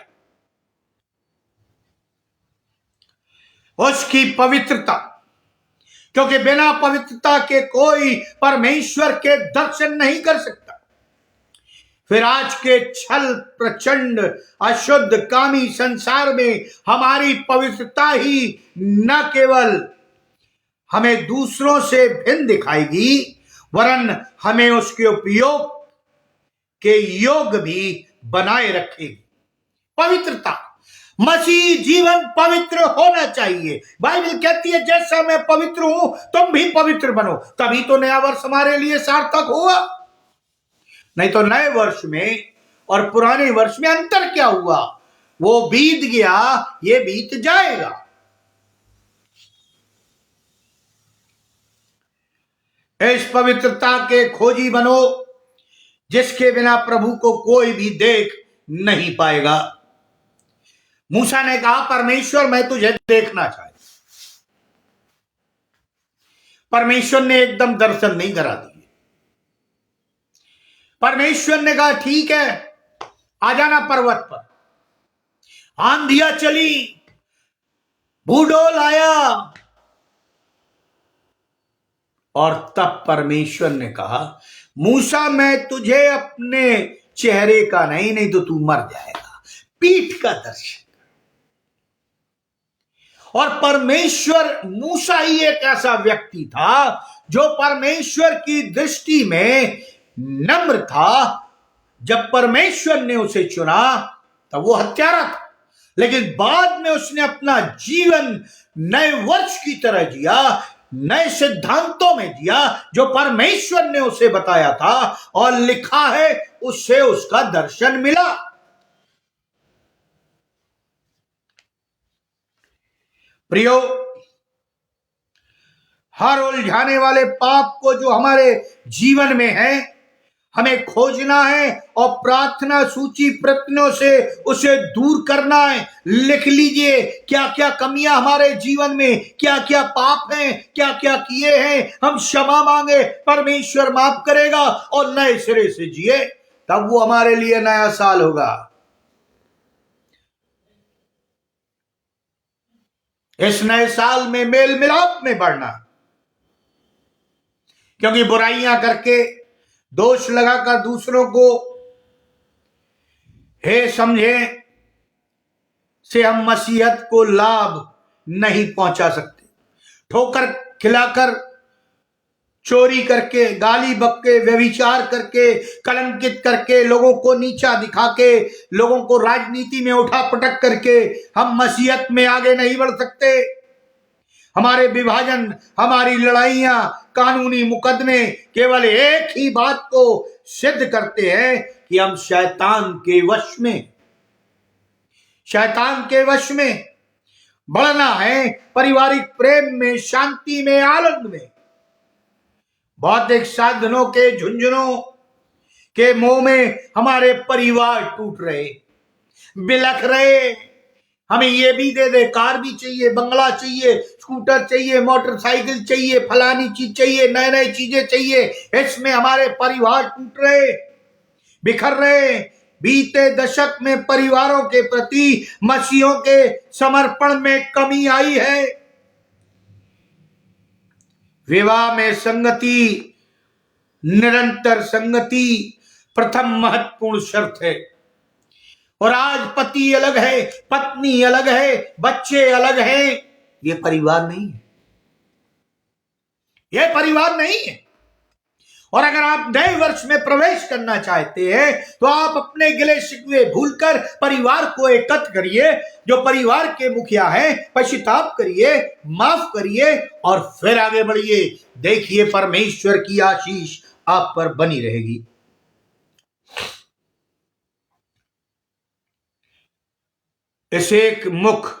उसकी पवित्रता, क्योंकि बिना पवित्रता के कोई परमेश्वर के दर्शन नहीं कर सकता। फिर आज के छल प्रचंड अशुद्ध कामी संसार में हमारी पवित्रता ही न केवल हमें दूसरों से भिन्न दिखाएगी, वरन हमें उसके उपयोग के योग भी बनाए रखेगी। पवित्रता, मसीह जीवन पवित्र होना चाहिए। बाइबल कहती है जैसा मैं पवित्र हूं तुम भी पवित्र बनो, तभी तो नया वर्ष हमारे लिए सार्थक हुआ। नहीं तो नए वर्ष में और पुराने वर्ष में अंतर क्या हुआ? वो बीत गया, ये बीत जाएगा। इस पवित्रता के खोजी बनो जिसके बिना प्रभु को कोई भी देख नहीं पाएगा। मूसा ने कहा परमेश्वर मैं तुझे देखना चाहता। परमेश्वर ने एकदम दर्शन नहीं करा दिए। परमेश्वर ने कहा ठीक है आ जाना पर्वत पर। आंधिया चली, भूडोल आया, और तब परमेश्वर ने कहा मूसा मैं तुझे अपने चेहरे का नहीं तो तू मर जाएगा, पीठ का दर्शन। और परमेश्वर, मूसा ही एक ऐसा व्यक्ति था जो परमेश्वर की दृष्टि में नम्र था। जब परमेश्वर ने उसे चुना तब वो हत्यारा था, लेकिन बाद में उसने अपना जीवन नए वर्ष की तरह जिया, नए सिद्धांतों में जिया जो परमेश्वर ने उसे बताया था। और लिखा है उससे उसका दर्शन मिला। प्रियो, हर उलझाने वाले पाप को जो हमारे जीवन में है हमें खोजना है और प्रार्थना सूची प्रतिदिनों से उसे दूर करना है। लिख लीजिए क्या क्या कमियां हमारे जीवन में, क्या क्या पाप हैं, क्या क्या किए हैं। हम क्षमा मांगे, परमेश्वर माफ करेगा और नए सिरे से जिए, तब वो हमारे लिए नया साल होगा। इस नए साल में मेल मिलाप में बढ़ना, क्योंकि बुराइयां करके दोष लगाकर दूसरों को हे समझे से हम मसीहत को लाभ नहीं पहुंचा सकते। ठोकर खिलाकर, चोरी करके, गाली बक्के, व्यभिचार करके, कलंकित करके, लोगों को नीचा दिखा के, लोगों को राजनीति में उठा पटक करके हम मसीहत में आगे नहीं बढ़ सकते। हमारे विभाजन, हमारी लड़ाइयां, कानूनी मुकदमे केवल एक ही बात को सिद्ध करते हैं कि हम शैतान के वश में बढ़ना है। पारिवारिक प्रेम में, शांति में, आनंद में, भौतिक साधनों के झुंझुनों के मोह में हमारे परिवार टूट रहे, बिलख रहे। हमें ये भी दे दे, कार भी चाहिए, बंगला चाहिए, स्कूटर चाहिए, मोटरसाइकिल चाहिए, फलानी चीज चाहिए, नए नए चीजें चाहिए। इसमें हमारे परिवार टूट रहे, बिखर रहे। बीते दशक में परिवारों के प्रति मसीहों के समर्पण में कमी आई है। विवाह में संगति, निरंतर संगति प्रथम महत्वपूर्ण शर्त है। और आज पति अलग है, पत्नी अलग है, बच्चे अलग हैं। ये परिवार नहीं है, ये परिवार नहीं है। और अगर आप नए वर्ष में प्रवेश करना चाहते हैं तो आप अपने गिले शिकवे भूलकर परिवार को एकत्र करिए, जो परिवार के मुखिया हैं, पश्चाताप करिए, माफ करिए और फिर आगे बढ़िए। देखिए परमेश्वर की आशीष आप पर बनी रहेगी। इस एक मुख्य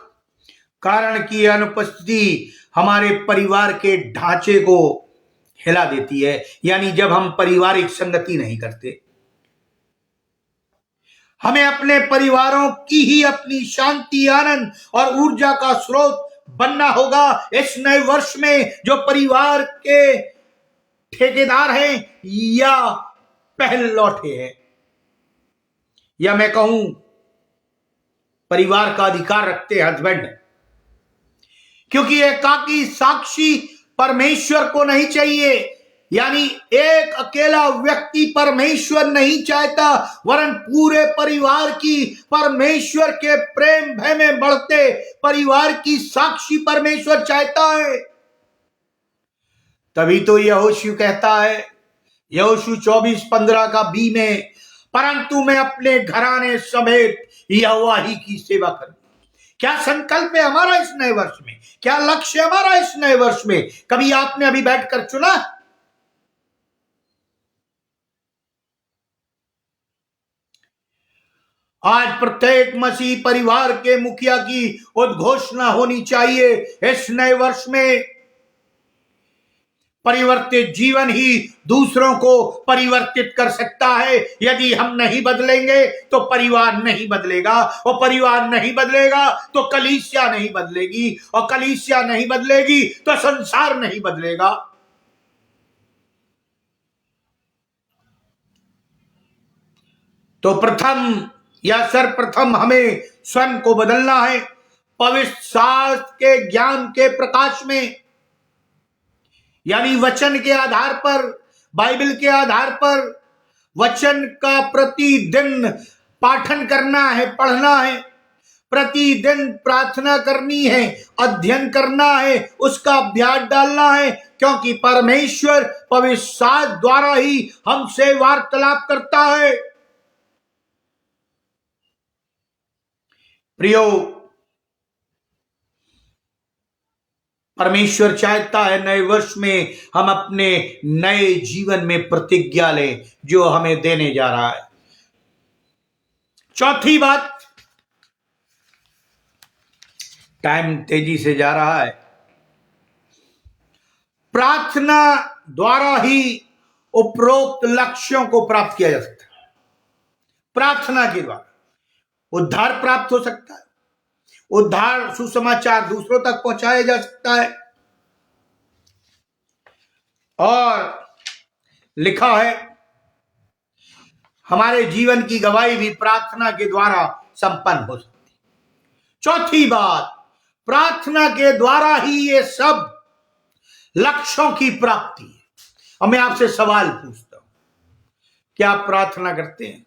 कारण की अनुपस्थिति हमारे परिवार के ढांचे को हिला देती है, यानी जब हम पारिवारिक संगति नहीं करते। हमें अपने परिवारों की ही अपनी शांति, आनंद और ऊर्जा का स्रोत बनना होगा। इस नए वर्ष में जो परिवार के ठेकेदार हैं या पहल लौटे हैं, या मैं कहूं परिवार का अधिकार रखते हस्बैंड, क्योंकि एकाकी साक्षी परमेश्वर को नहीं चाहिए। यानी एक अकेला व्यक्ति परमेश्वर नहीं चाहता, वरन पूरे परिवार की परमेश्वर के प्रेम भय में बढ़ते परिवार की साक्षी परमेश्वर चाहता है। तभी तो यहोशू कहता है, यहोशू 24:15 का बी में, परंतु मैं अपने घराने समेत यहोवा ही की सेवा करूं। क्या संकल्प है हमारा इस नए वर्ष में? क्या लक्ष्य हमारा इस नए वर्ष में? कभी आपने अभी बैठकर चुना? आज प्रत्येक मसीह परिवार के मुखिया की उद्घोषणा होनी चाहिए, इस नए वर्ष में परिवर्तित जीवन ही दूसरों को परिवर्तित कर सकता है। यदि हम नहीं बदलेंगे तो परिवार नहीं बदलेगा, और परिवार नहीं बदलेगा तो कलीसिया नहीं बदलेगी, और कलीसिया नहीं बदलेगी तो संसार नहीं बदलेगा। तो प्रथम या सर्वप्रथम हमें स्वयं को बदलना है, पवित्र शास्त्र के ज्ञान के प्रकाश में, यानी वचन के आधार पर, बाइबल के आधार पर वचन का प्रतिदिन पाठन करना है, पढ़ना है, प्रतिदिन प्रार्थना करनी है, अध्ययन करना है, उसका अभ्यास डालना है, क्योंकि परमेश्वर पवित्र शास्त्र द्वारा ही हमसे वार्तालाप करता है। प्रियो, परमेश्वर चाहता है नए वर्ष में हम अपने नए जीवन में प्रतिज्ञा लें जो हमें देने जा रहा है। चौथी बात, टाइम तेजी से जा रहा है, प्रार्थना द्वारा ही उपरोक्त लक्ष्यों को प्राप्त किया जा सकता है। प्रार्थना के द्वारा उद्धार प्राप्त हो सकता है, उद्धार सुसमाचार दूसरों तक पहुंचाया जा सकता है, और लिखा है हमारे जीवन की गवाही भी प्रार्थना के द्वारा संपन्न हो सकती है। चौथी बात, प्रार्थना के द्वारा ही ये सब लक्ष्यों की प्राप्ति है। अब मैं आपसे सवाल पूछता हूं, क्या आप प्रार्थना करते हैं?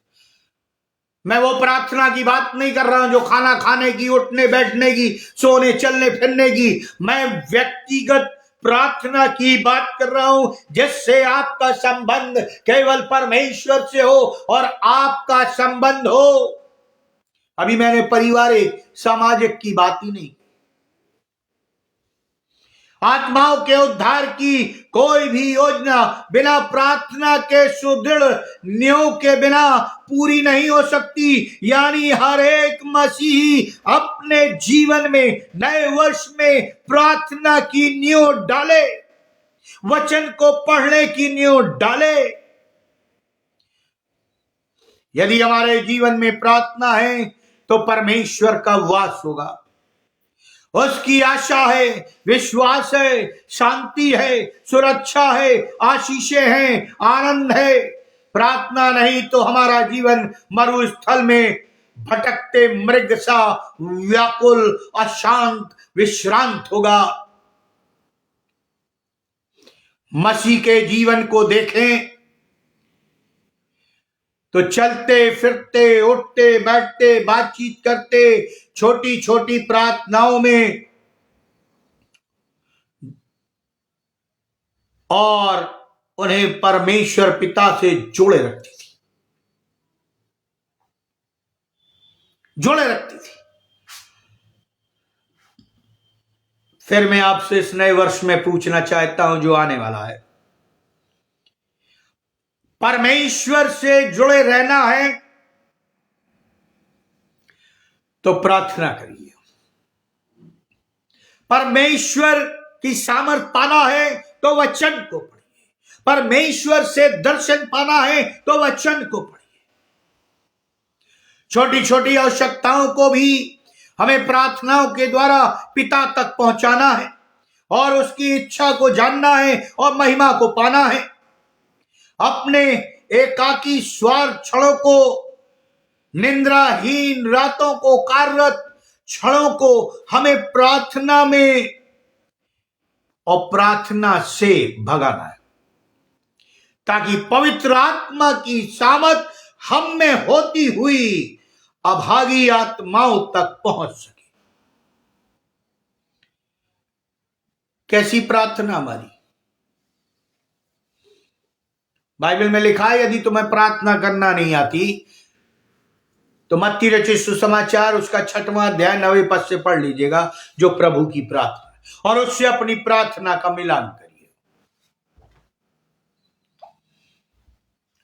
मैं वो प्रार्थना की बात नहीं कर रहा हूं जो खाना खाने की, उठने बैठने की, सोने चलने फिरने की। मैं व्यक्तिगत प्रार्थना की बात कर रहा हूं, जिससे आपका संबंध केवल परमेश्वर से हो और आपका संबंध हो। अभी मैंने पारिवारिक सामाजिक की बात ही नहीं। आत्माओं के उद्धार की कोई भी योजना बिना प्रार्थना के सुदृढ़ नींव के बिना पूरी नहीं हो सकती। यानी हर एक मसीही अपने जीवन में नए वर्ष में प्रार्थना की नींव डाले, वचन को पढ़ने की नींव डाले। यदि हमारे जीवन में प्रार्थना है तो परमेश्वर का वास होगा, उसकी आशा है, विश्वास है, शांति है, सुरक्षा है, आशीषें हैं, आनंद है। प्रार्थना नहीं तो हमारा जीवन मरुस्थल में भटकते मृग सा व्याकुल, अशांत, विश्रांत होगा। मसीह के जीवन को देखें तो चलते फिरते, उठते बैठते, बातचीत करते, छोटी छोटी प्रार्थनाओं में और उन्हें परमेश्वर पिता से जोड़े रखती थी, जोड़े रखती थी। फिर मैं आपसे इस नए वर्ष में पूछना चाहता हूं जो आने वाला है, परमेश्वर से जुड़े रहना है तो प्रार्थना करिए। परमेश्वर की सामर्थ पाना है तो वचन को पढ़िए। परमेश्वर से दर्शन पाना है तो वचन को पढ़िए। छोटी छोटी आवश्यकताओं को भी हमें प्रार्थनाओं के द्वारा पिता तक पहुंचाना है और उसकी इच्छा को जानना है और महिमा को पाना है। अपने एकाकी स्वार्थ क्षणों को, निंद्राहीन रातों को, कार्यरत क्षणों को हमें प्रार्थना में और प्रार्थना से भगाना है, ताकि पवित्र आत्मा की सामर्थ हम में होती हुई अभागी आत्माओं तक पहुंच सके। कैसी प्रार्थना हमारी? बाइबल में लिखा है, यदि तुम्हें प्रार्थना करना नहीं आती तो मत्ती रचित सुसमाचार उसका 6वां अध्याय 9वें पद से पढ़ लीजिएगा, जो प्रभु की प्रार्थना है, और उससे अपनी प्रार्थना का मिलान करिए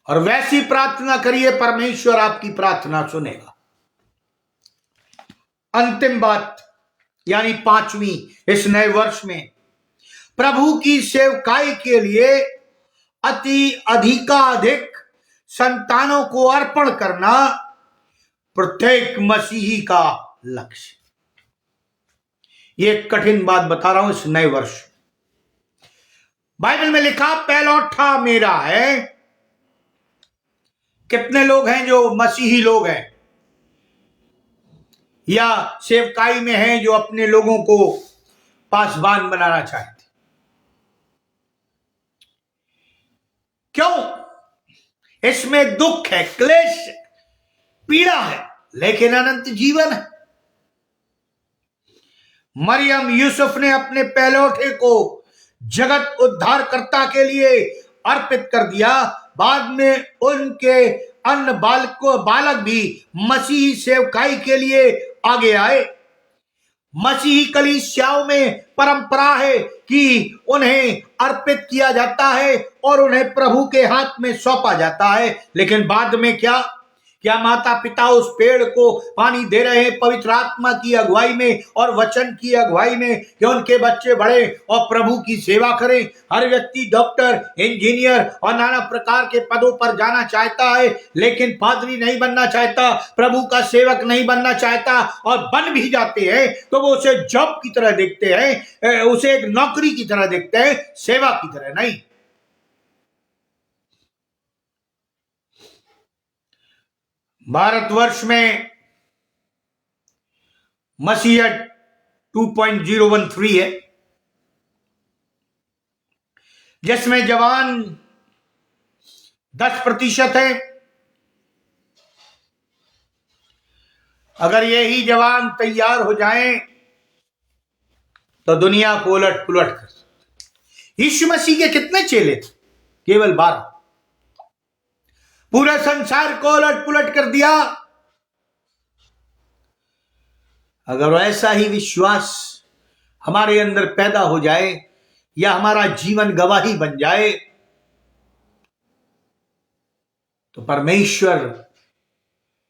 और वैसी प्रार्थना करिए, परमेश्वर आपकी प्रार्थना सुनेगा। अंतिम बात यानी 5वीं, इस नए वर्ष में प्रभु की सेवकाई के लिए अति अधिकाधिक संतानों को अर्पण करना प्रत्येक मसीही का लक्ष्य। ये कठिन बात बता रहा हूं इस नए वर्ष। बाइबल में लिखा पहलौठा मेरा है। कितने लोग हैं जो मसीही लोग हैं या सेवकाई में हैं जो अपने लोगों को पासवान बनाना चाहते? क्यों? इसमें दुख है, क्लेश, पीड़ा है, लेकिन अनंत जीवन है। मरियम यूसुफ ने अपने पहलौठे को जगत उद्धारकर्ता के लिए अर्पित कर दिया। बाद में उनके अन्य बालक भी मसीही सेवकाई के लिए आगे आए। मसीही कलीसियाओं में परंपरा है कि उन्हें अर्पित किया जाता है और उन्हें प्रभु के हाथ में सौंपा जाता है, लेकिन बाद में क्या माता पिता उस पेड़ को पानी दे रहे हैं पवित्र आत्मा की अगुवाई में और वचन की अगुवाई में कि उनके बच्चे बढ़े और प्रभु की सेवा करें। हर व्यक्ति डॉक्टर, इंजीनियर और नाना प्रकार के पदों पर जाना चाहता है, लेकिन पादरी नहीं बनना चाहता, प्रभु का सेवक नहीं बनना चाहता, और बन भी जाते हैं तो वो उसे जॉब की तरह देखते हैं, उसे एक नौकरी की तरह देखते हैं, सेवा की तरह नहीं। भारतवर्ष में मसीहत 2.013 है, जिसमें जवान 10% है। अगर यही जवान तैयार हो जाएं तो दुनिया को उलट पुलट कर सकते। यीशु मसीह के कितने चेले थे? केवल 12। पूरे संसार को उलट पुलट कर दिया। अगर ऐसा ही विश्वास हमारे अंदर पैदा हो जाए या हमारा जीवन गवाही बन जाए तो परमेश्वर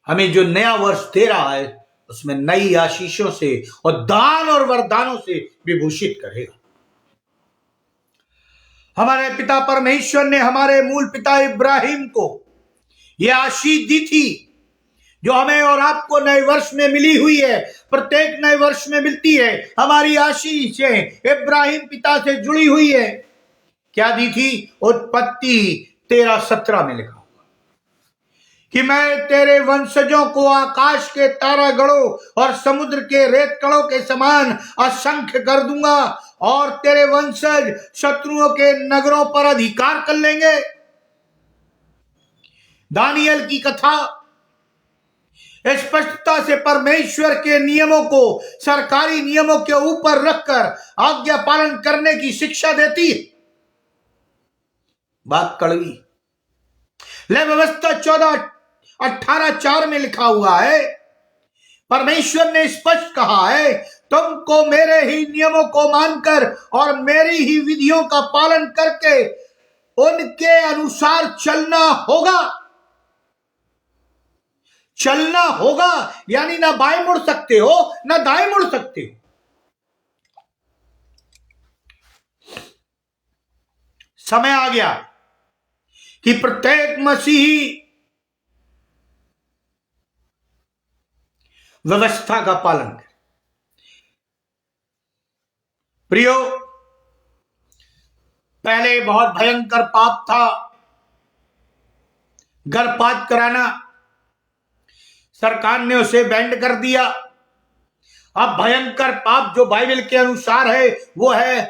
हमें जो नया वर्ष दे रहा है उसमें नई आशीषों से और दान और वरदानों से विभूषित करेगा। हमारे पिता परमेश्वर ने हमारे मूल पिता इब्राहिम को यह आशीष दी थी जो हमें और आपको नए वर्ष में मिली हुई है, प्रत्येक नए वर्ष में मिलती है। हमारी आशीषें इब्राहिम पिता से जुड़ी हुई है। क्या दी थी? उत्पत्ति 13:17 में लिखा कि मैं तेरे वंशजों को आकाश के तारागणों और समुद्र के रेत कणों के समान असंख्य कर दूंगा और तेरे वंशज शत्रुओं के नगरों पर अधिकार कर लेंगे। दानियल की कथा स्पष्टता से परमेश्वर के नियमों को सरकारी नियमों के ऊपर रखकर आज्ञा पालन करने की शिक्षा देती है। बात कड़वी। ले व्यवस्था 14:18-4 में लिखा हुआ है, परमेश्वर ने स्पष्ट कहा है, तुमको मेरे ही नियमों को मानकर और मेरी ही विधियों का पालन करके उनके अनुसार चलना होगा। चलना होगा यानी ना बाएं मुड़ सकते हो ना दाएं मुड़ सकते हो। समय आ गया कि प्रत्येक मसीही व्यवस्था का पालन करे। प्रियो, पहले बहुत भयंकर पाप था गर्भपात कराना, सरकार ने उसे बैंड कर दिया। अब भयंकर पाप जो बाइबल के अनुसार है वो है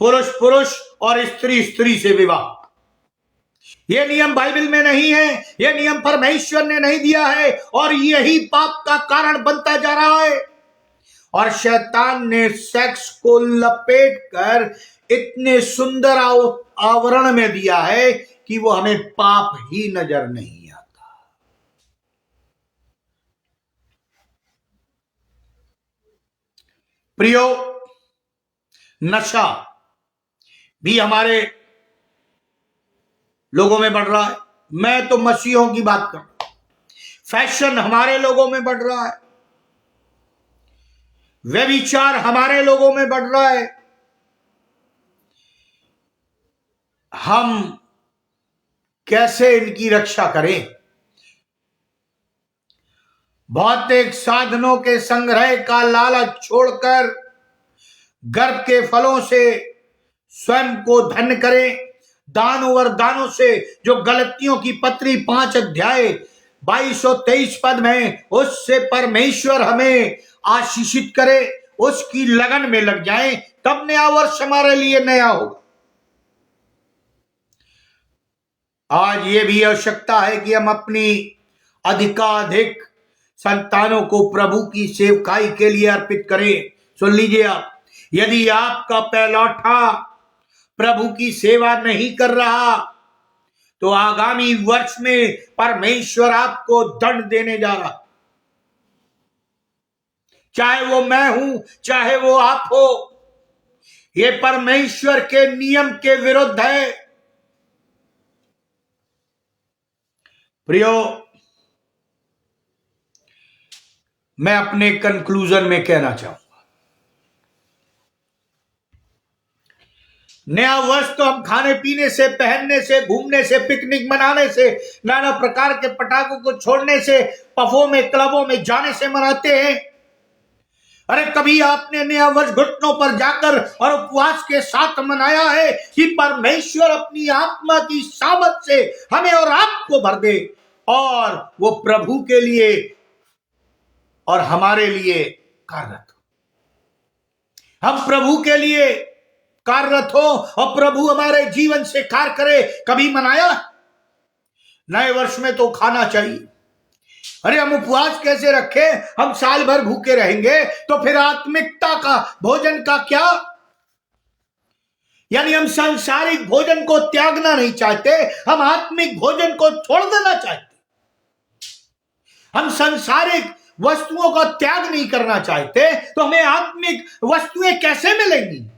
पुरुष पुरुष और स्त्री स्त्री से विवाह। ये नियम बाइबल में नहीं है, ये नियम परमेश्वर ने नहीं दिया है और यही पाप का कारण बनता जा रहा है। और शैतान ने सेक्स को लपेट कर इतने सुंदर आवरण में दिया है कि वो हमें पाप ही नजर नहीं आता। प्रियो, नशा भी हमारे लोगों में बढ़ रहा है। मैं तो मसीहों की बात कर रहा हूं। फैशन हमारे लोगों में बढ़ रहा है, व्यभिचार हमारे लोगों में बढ़ रहा है। हम कैसे इनकी रक्षा करें? भौतिक साधनों के संग्रह का लालच छोड़कर गर्भ के फलों से स्वयं को धन्य करें। दान और दानों से जो गलतियों की पत्री 5 अध्याय 22 और 23 पद में, उससे परमेश्वर हमें आशीषित करे, उसकी लगन में लग जाएं, तब नया वर्ष हमारे लिए नया होगा। आज ये भी आवश्यकता है कि हम अपनी अधिकाधिक संतानों को प्रभु की सेवकाई के लिए अर्पित करें। सुन लीजिए आप, यदि आपका पहलौठा प्रभु की सेवा नहीं कर रहा तो आगामी वर्ष में परमेश्वर आपको दंड देने जा रहा। चाहे वो मैं हूं, चाहे वो आप हो, ये परमेश्वर के नियम के विरुद्ध है। प्रियो, मैं अपने कंक्लूजन में कहना चाहूंगा, नया वर्ष तो हम खाने पीने से, पहनने से, घूमने से, पिकनिक मनाने से, नाना प्रकार के पटाखों को छोड़ने से, पफों में, क्लबों में जाने से मनाते हैं। अरे कभी आपने नया वर्ष घुटनों पर जाकर और उपवास के साथ मनाया है कि परमेश्वर अपनी आत्मा की सामर्थ से हमें और आपको भर दे और वो प्रभु के लिए और हमारे लिए कार्यरत हो। हम प्रभु के लिए कार्यरत हो और प्रभु हमारे जीवन से कार्य करे। कभी मनाया? नए वर्ष में तो खाना चाहिए। अरे हम उपवास कैसे रखें? हम साल भर भूखे रहेंगे तो फिर आत्मिकता का भोजन का क्या? यानी हम सांसारिक भोजन को त्यागना नहीं चाहते, हम आत्मिक भोजन को छोड़ देना चाहते। हम सांसारिक वस्तुओं का त्याग नहीं करना चाहते तो हमें आत्मिक वस्तुएं कैसे मिलेंगी?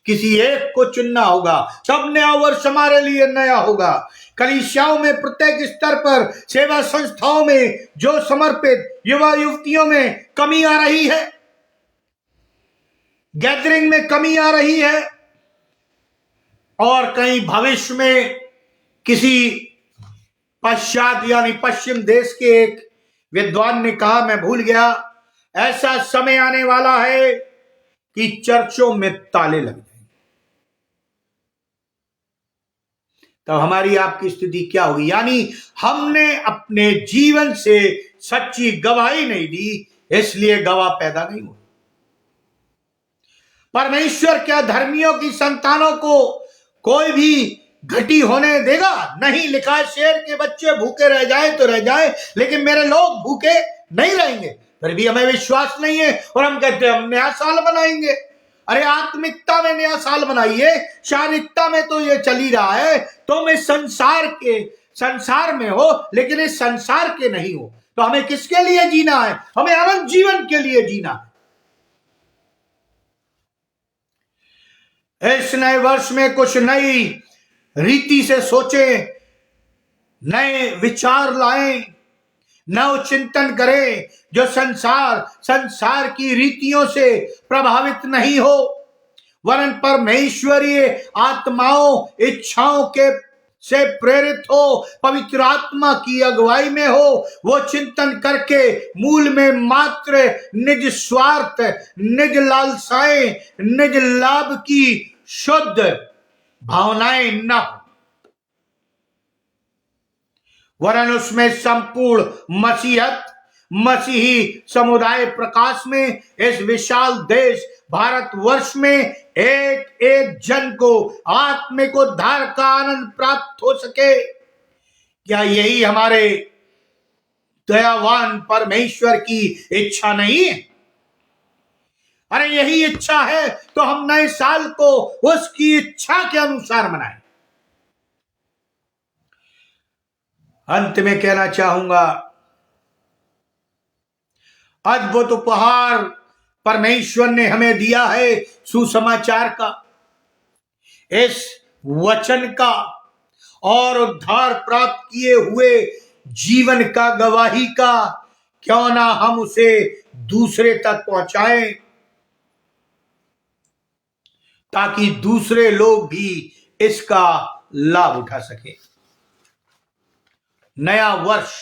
किसी एक को चुनना होगा, तब नया वर्ष हमारे लिए नया होगा। कलीसियाओं में, प्रत्येक स्तर पर, सेवा संस्थाओं में जो समर्पित युवा युवतियों में कमी आ रही है, गैदरिंग में कमी आ रही है, और कहीं भविष्य में किसी पश्चात यानी पश्चिम देश के एक विद्वान ने कहा, मैं भूल गया, ऐसा समय आने वाला है कि चर्चों में ताले लग जाएंगे। तो हमारी आपकी स्थिति क्या होगी? यानी हमने अपने जीवन से सच्ची गवाही नहीं दी, इसलिए गवाह पैदा नहीं हुआ। परमेश्वर क्या धर्मियों की संतानों को कोई भी घटी होने देगा? नहीं। लिखा है, शेर के बच्चे भूखे रह जाए तो रह जाए, लेकिन मेरे लोग भूखे नहीं रहेंगे। फिर भी हमें विश्वास नहीं है और हम कहते हैं हम नया साल मनाएंगे। अरे आत्मिकता में नया साल मनाइए, शारीरिकता में तो ये चल ही रहा है। तुम इस संसार में हो, लेकिन इस संसार के नहीं हो। तो हमें किसके लिए जीना है? हमें अनंत जीवन के लिए जीना है। इस नए वर्ष में कुछ नई रीति से सोचें, नए विचार लाएं, नव चिंतन करें, जो संसार की रीतियों से प्रभावित नहीं हो, वरन परमेश्वरीय आत्माओं इच्छाओं के से प्रेरित हो, पवित्र आत्मा की अगुवाई में हो। वो चिंतन करके मूल में मात्र निज स्वार्थ, निज लालसाएं, निज लाभ की शुद्ध भावनाएं न हो, वरन उसमें संपूर्ण मसीही समुदाय प्रकाश में इस विशाल देश भारतवर्ष में एक एक जन को आत्मिक उद्धार का आनंद प्राप्त हो सके। क्या यही हमारे दयावान परमेश्वर की इच्छा नहीं है? अरे यही इच्छा है तो हम नए साल को उसकी इच्छा के अनुसार मनाएं। अंत में कहना चाहूंगा, अद्भुत उपहार परमेश्वर ने हमें दिया है सुसमाचार का, इस वचन का और उद्धार प्राप्त किए हुए जीवन का, गवाही का। क्यों ना हम उसे दूसरे तक पहुंचाएं, ताकि दूसरे लोग भी इसका लाभ उठा सके। नया वर्ष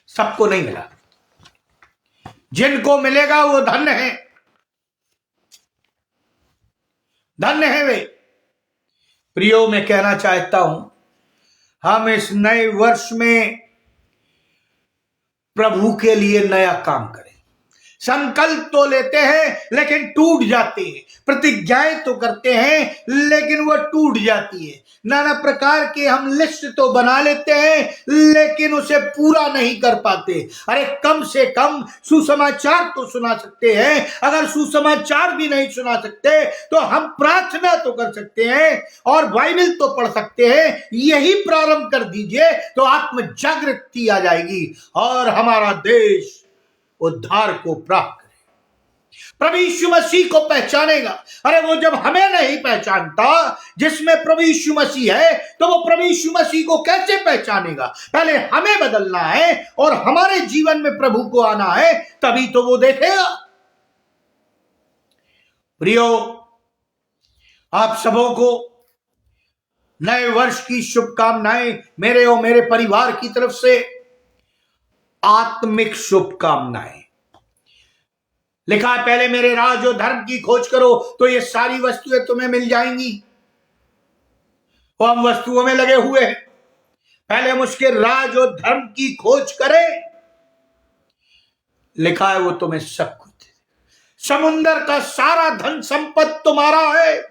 सबको नहीं मिला, जिनको मिलेगा वो धन्य है, धन्य है वे। प्रियो, मैं कहना चाहता हूं, हम इस नए वर्ष में प्रभु के लिए नया काम करें। संकल्प तो लेते हैं लेकिन टूट जाते हैं, प्रतिज्ञाएं तो करते हैं लेकिन वो टूट जाती है। नाना प्रकार के हम लिस्ट तो बना लेते हैं लेकिन उसे पूरा नहीं कर पाते। अरे कम से कम सुसमाचार तो सुना सकते हैं। अगर सुसमाचार भी नहीं सुना सकते तो हम प्रार्थना तो कर सकते हैं और बाइबल तो पढ़ सकते हैं। यही प्रारंभ कर दीजिए तो आत्म जागृति आ जाएगी और हमारा देश उद्धार को प्राप्त करे, प्रभु यीशु मसीह को पहचानेगा। अरे वो जब हमें नहीं पहचानता, जिसमें प्रभु यीशु मसीह है, तो वो प्रभु यीशु मसीह को कैसे पहचानेगा? पहले हमें बदलना है और हमारे जीवन में प्रभु को आना है, तभी तो वो देखेगा। प्रियो, आप सबों को नए वर्ष की शुभकामनाएं मेरे और मेरे परिवार की तरफ से, आत्मिक शुभकामनाएं। लिखा है, पहले मेरे राज और धर्म की खोज करो तो ये सारी वस्तुएं तुम्हें मिल जाएंगी। वो हम वस्तुओं में लगे हुए हैं। पहले हम उसके राज और धर्म की खोज करें, लिखा है वो तुम्हें सब कुछ दे। समुंदर का सारा धन संपत्ति तुम्हारा है।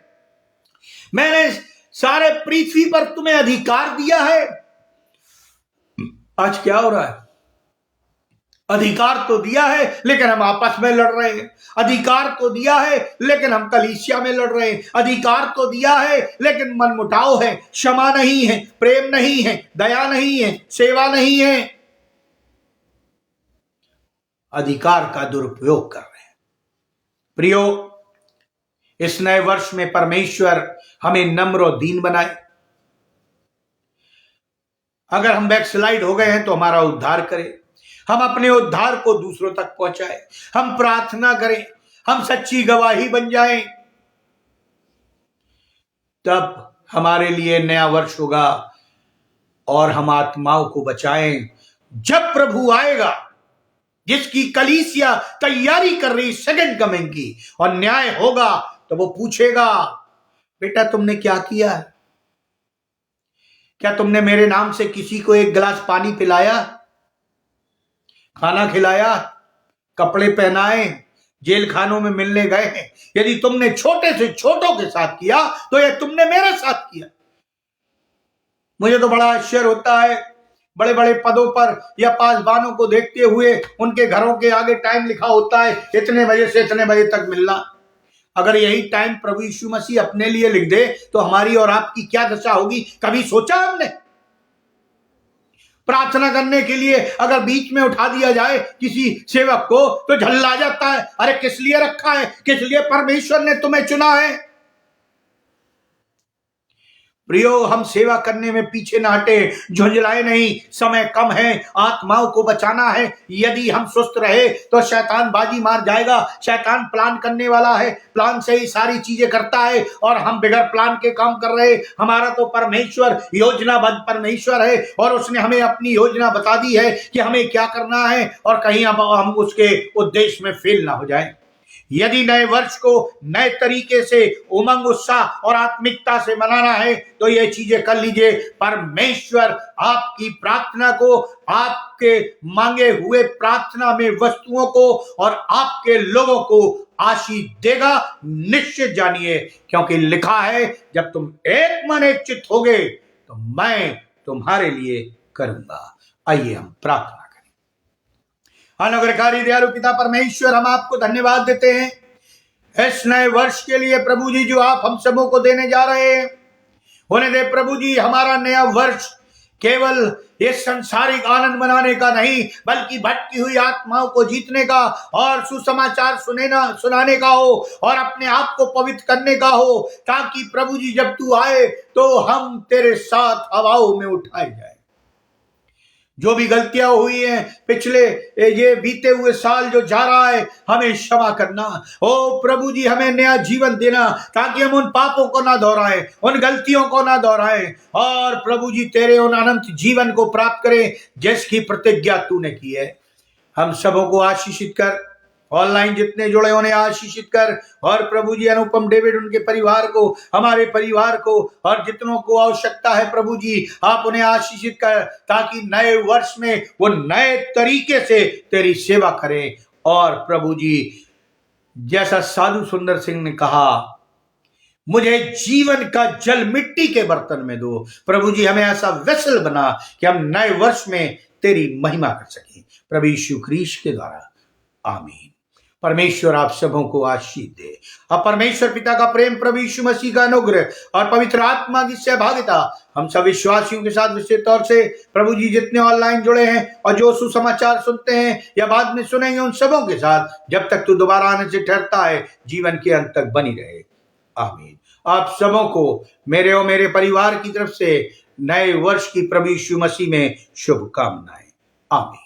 मैंने सारे पृथ्वी पर तुम्हें अधिकार दिया है। आज क्या हो रहा है? अधिकार तो दिया है लेकिन हम आपस में लड़ रहे हैं। अधिकार तो दिया है लेकिन हम कलीसिया में लड़ रहे हैं। अधिकार तो दिया है लेकिन मनमुटाव है, क्षमा नहीं है, प्रेम नहीं है, दया नहीं है, सेवा नहीं है। अधिकार का दुरुपयोग कर रहे हैं। प्रियो, इस नए वर्ष में परमेश्वर हमें नम्र और दीन बनाए। अगर हम बैकस्लाइड हो गए हैं तो हमारा उद्धार करे। हम अपने उद्धार को दूसरों तक पहुंचाएं। हम प्रार्थना करें, हम सच्ची गवाही बन जाएं, तब हमारे लिए नया वर्ष होगा और हम आत्माओं को बचाएं। जब प्रभु आएगा, जिसकी कलीसिया तैयारी कर रही सेकंड कमिंग की, और न्याय होगा, तो वो पूछेगा, बेटा तुमने क्या किया है? क्या तुमने मेरे नाम से किसी को एक गिलास पानी पिलाया, खाना खिलाया, कपड़े पहनाए, जेल खानों में मिलने गए हैं? यदि तुमने छोटे से छोटों के साथ किया तो ये तुमने मेरे साथ किया। मुझे तो बड़ा आश्चर्य होता है बड़े बड़े पदों पर या पासबानों को देखते हुए उनके घरों के आगे टाइम लिखा होता है, इतने बजे से इतने बजे तक मिलना। अगर यही टाइम प्रभु यीशु मसीह अपने लिए लिख दे तो हमारी और आपकी क्या दशा होगी? कभी सोचा हमने? प्रार्थना करने के लिए अगर बीच में उठा दिया जाए किसी सेवक को तो झल्ला जाता है, अरे किस लिए रखा है, किस लिए परमेश्वर ने तुम्हें चुना है? प्रियो, हम सेवा करने में पीछे न हटे, झुंझलाए नहीं, समय कम है, आत्माओं को बचाना है। यदि हम सुस्त रहे तो शैतान बाजी मार जाएगा। शैतान प्लान करने वाला है, प्लान से ही सारी चीजें करता है और हम बिगड़ प्लान के काम कर रहे। हमारा तो परमेश्वर योजनाबद्ध परमेश्वर है और उसने हमें अपनी योजना बता दी है कि हमें क्या करना है और कहीं हम उसके उद्देश्य में फेल ना हो जाए। यदि नए वर्ष को नए तरीके से उमंग, उत्साह और आत्मिकता से मनाना है तो ये चीजें कर लीजिए। परमेश्वर आपकी प्रार्थना को, आपके मांगे हुए प्रार्थना में वस्तुओं को और आपके लोगों को आशीष देगा, निश्चित जानिए, क्योंकि लिखा है जब तुम एक मन एक चित्त होगे तो मैं तुम्हारे लिए करूंगा। आइए हम प्रार्थना। अनुग्रहकारी दयालु पिता परमेश्वर, हम आपको धन्यवाद देते हैं इस नए वर्ष के लिए प्रभु जी, जो आप हम सबों को देने जा रहे हैं। होने दे प्रभु जी, हमारा नया वर्ष केवल इस संसारिक आनंद मनाने का नहीं, बल्कि भटकी हुई आत्माओं को जीतने का और सुसमाचार सुनाने का हो और अपने आप को पवित्र करने का हो, ताकि प्रभु जी जब तू आए तो हम तेरे साथ हवाओं में उठाए जाए। जो भी गलतियां हुई हैं पिछले ये बीते हुए साल जो जा रहा है, हमें क्षमा करना। ओ प्रभु जी, हमें नया जीवन देना, ताकि हम उन पापों को ना दोहराएं, उन गलतियों को ना दोहराएं और प्रभु जी तेरे उन अनंत जीवन को प्राप्त करें जिसकी प्रतिज्ञा तूने की है। हम सबों को आशीषित कर, ऑनलाइन जितने जुड़े उन्हें आशीषित कर, और प्रभु जी अनुपम डेविड, उनके परिवार को, हमारे परिवार को और जितनों को आवश्यकता है प्रभु जी आप उन्हें आशीषित कर, ताकि नए वर्ष में वो नए तरीके से तेरी सेवा करें। और प्रभु जी, जैसा साधु सुंदर सिंह ने कहा, मुझे जीवन का जल मिट्टी के बर्तन में दो। प्रभु जी, हमें ऐसा वेसल बना कि हम नए वर्ष में तेरी महिमा कर सकें, प्रभु यीशु ख्रीस्त के द्वारा, आमीन। परमेश्वर आप सबों को आशीष दे। अब परमेश्वर पिता का प्रेम, प्रभु यीशु मसीह का अनुग्रह और पवित्र आत्मा की सहभागिता हम सब विश्वासियों के साथ विशेष तौर से प्रभु जी जितने ऑनलाइन जुड़े हैं और जो सुसमाचार सुनते हैं या बाद में सुनेंगे, उन सबों के साथ जब तक तू दोबारा आने से ठहरता है, जीवन के अंत तक बनी रहे, आमीन। आप सबों को मेरे और मेरे परिवार की तरफ से नए वर्ष की प्रभु यीशु मसीह में शुभकामनाएं, आमीन।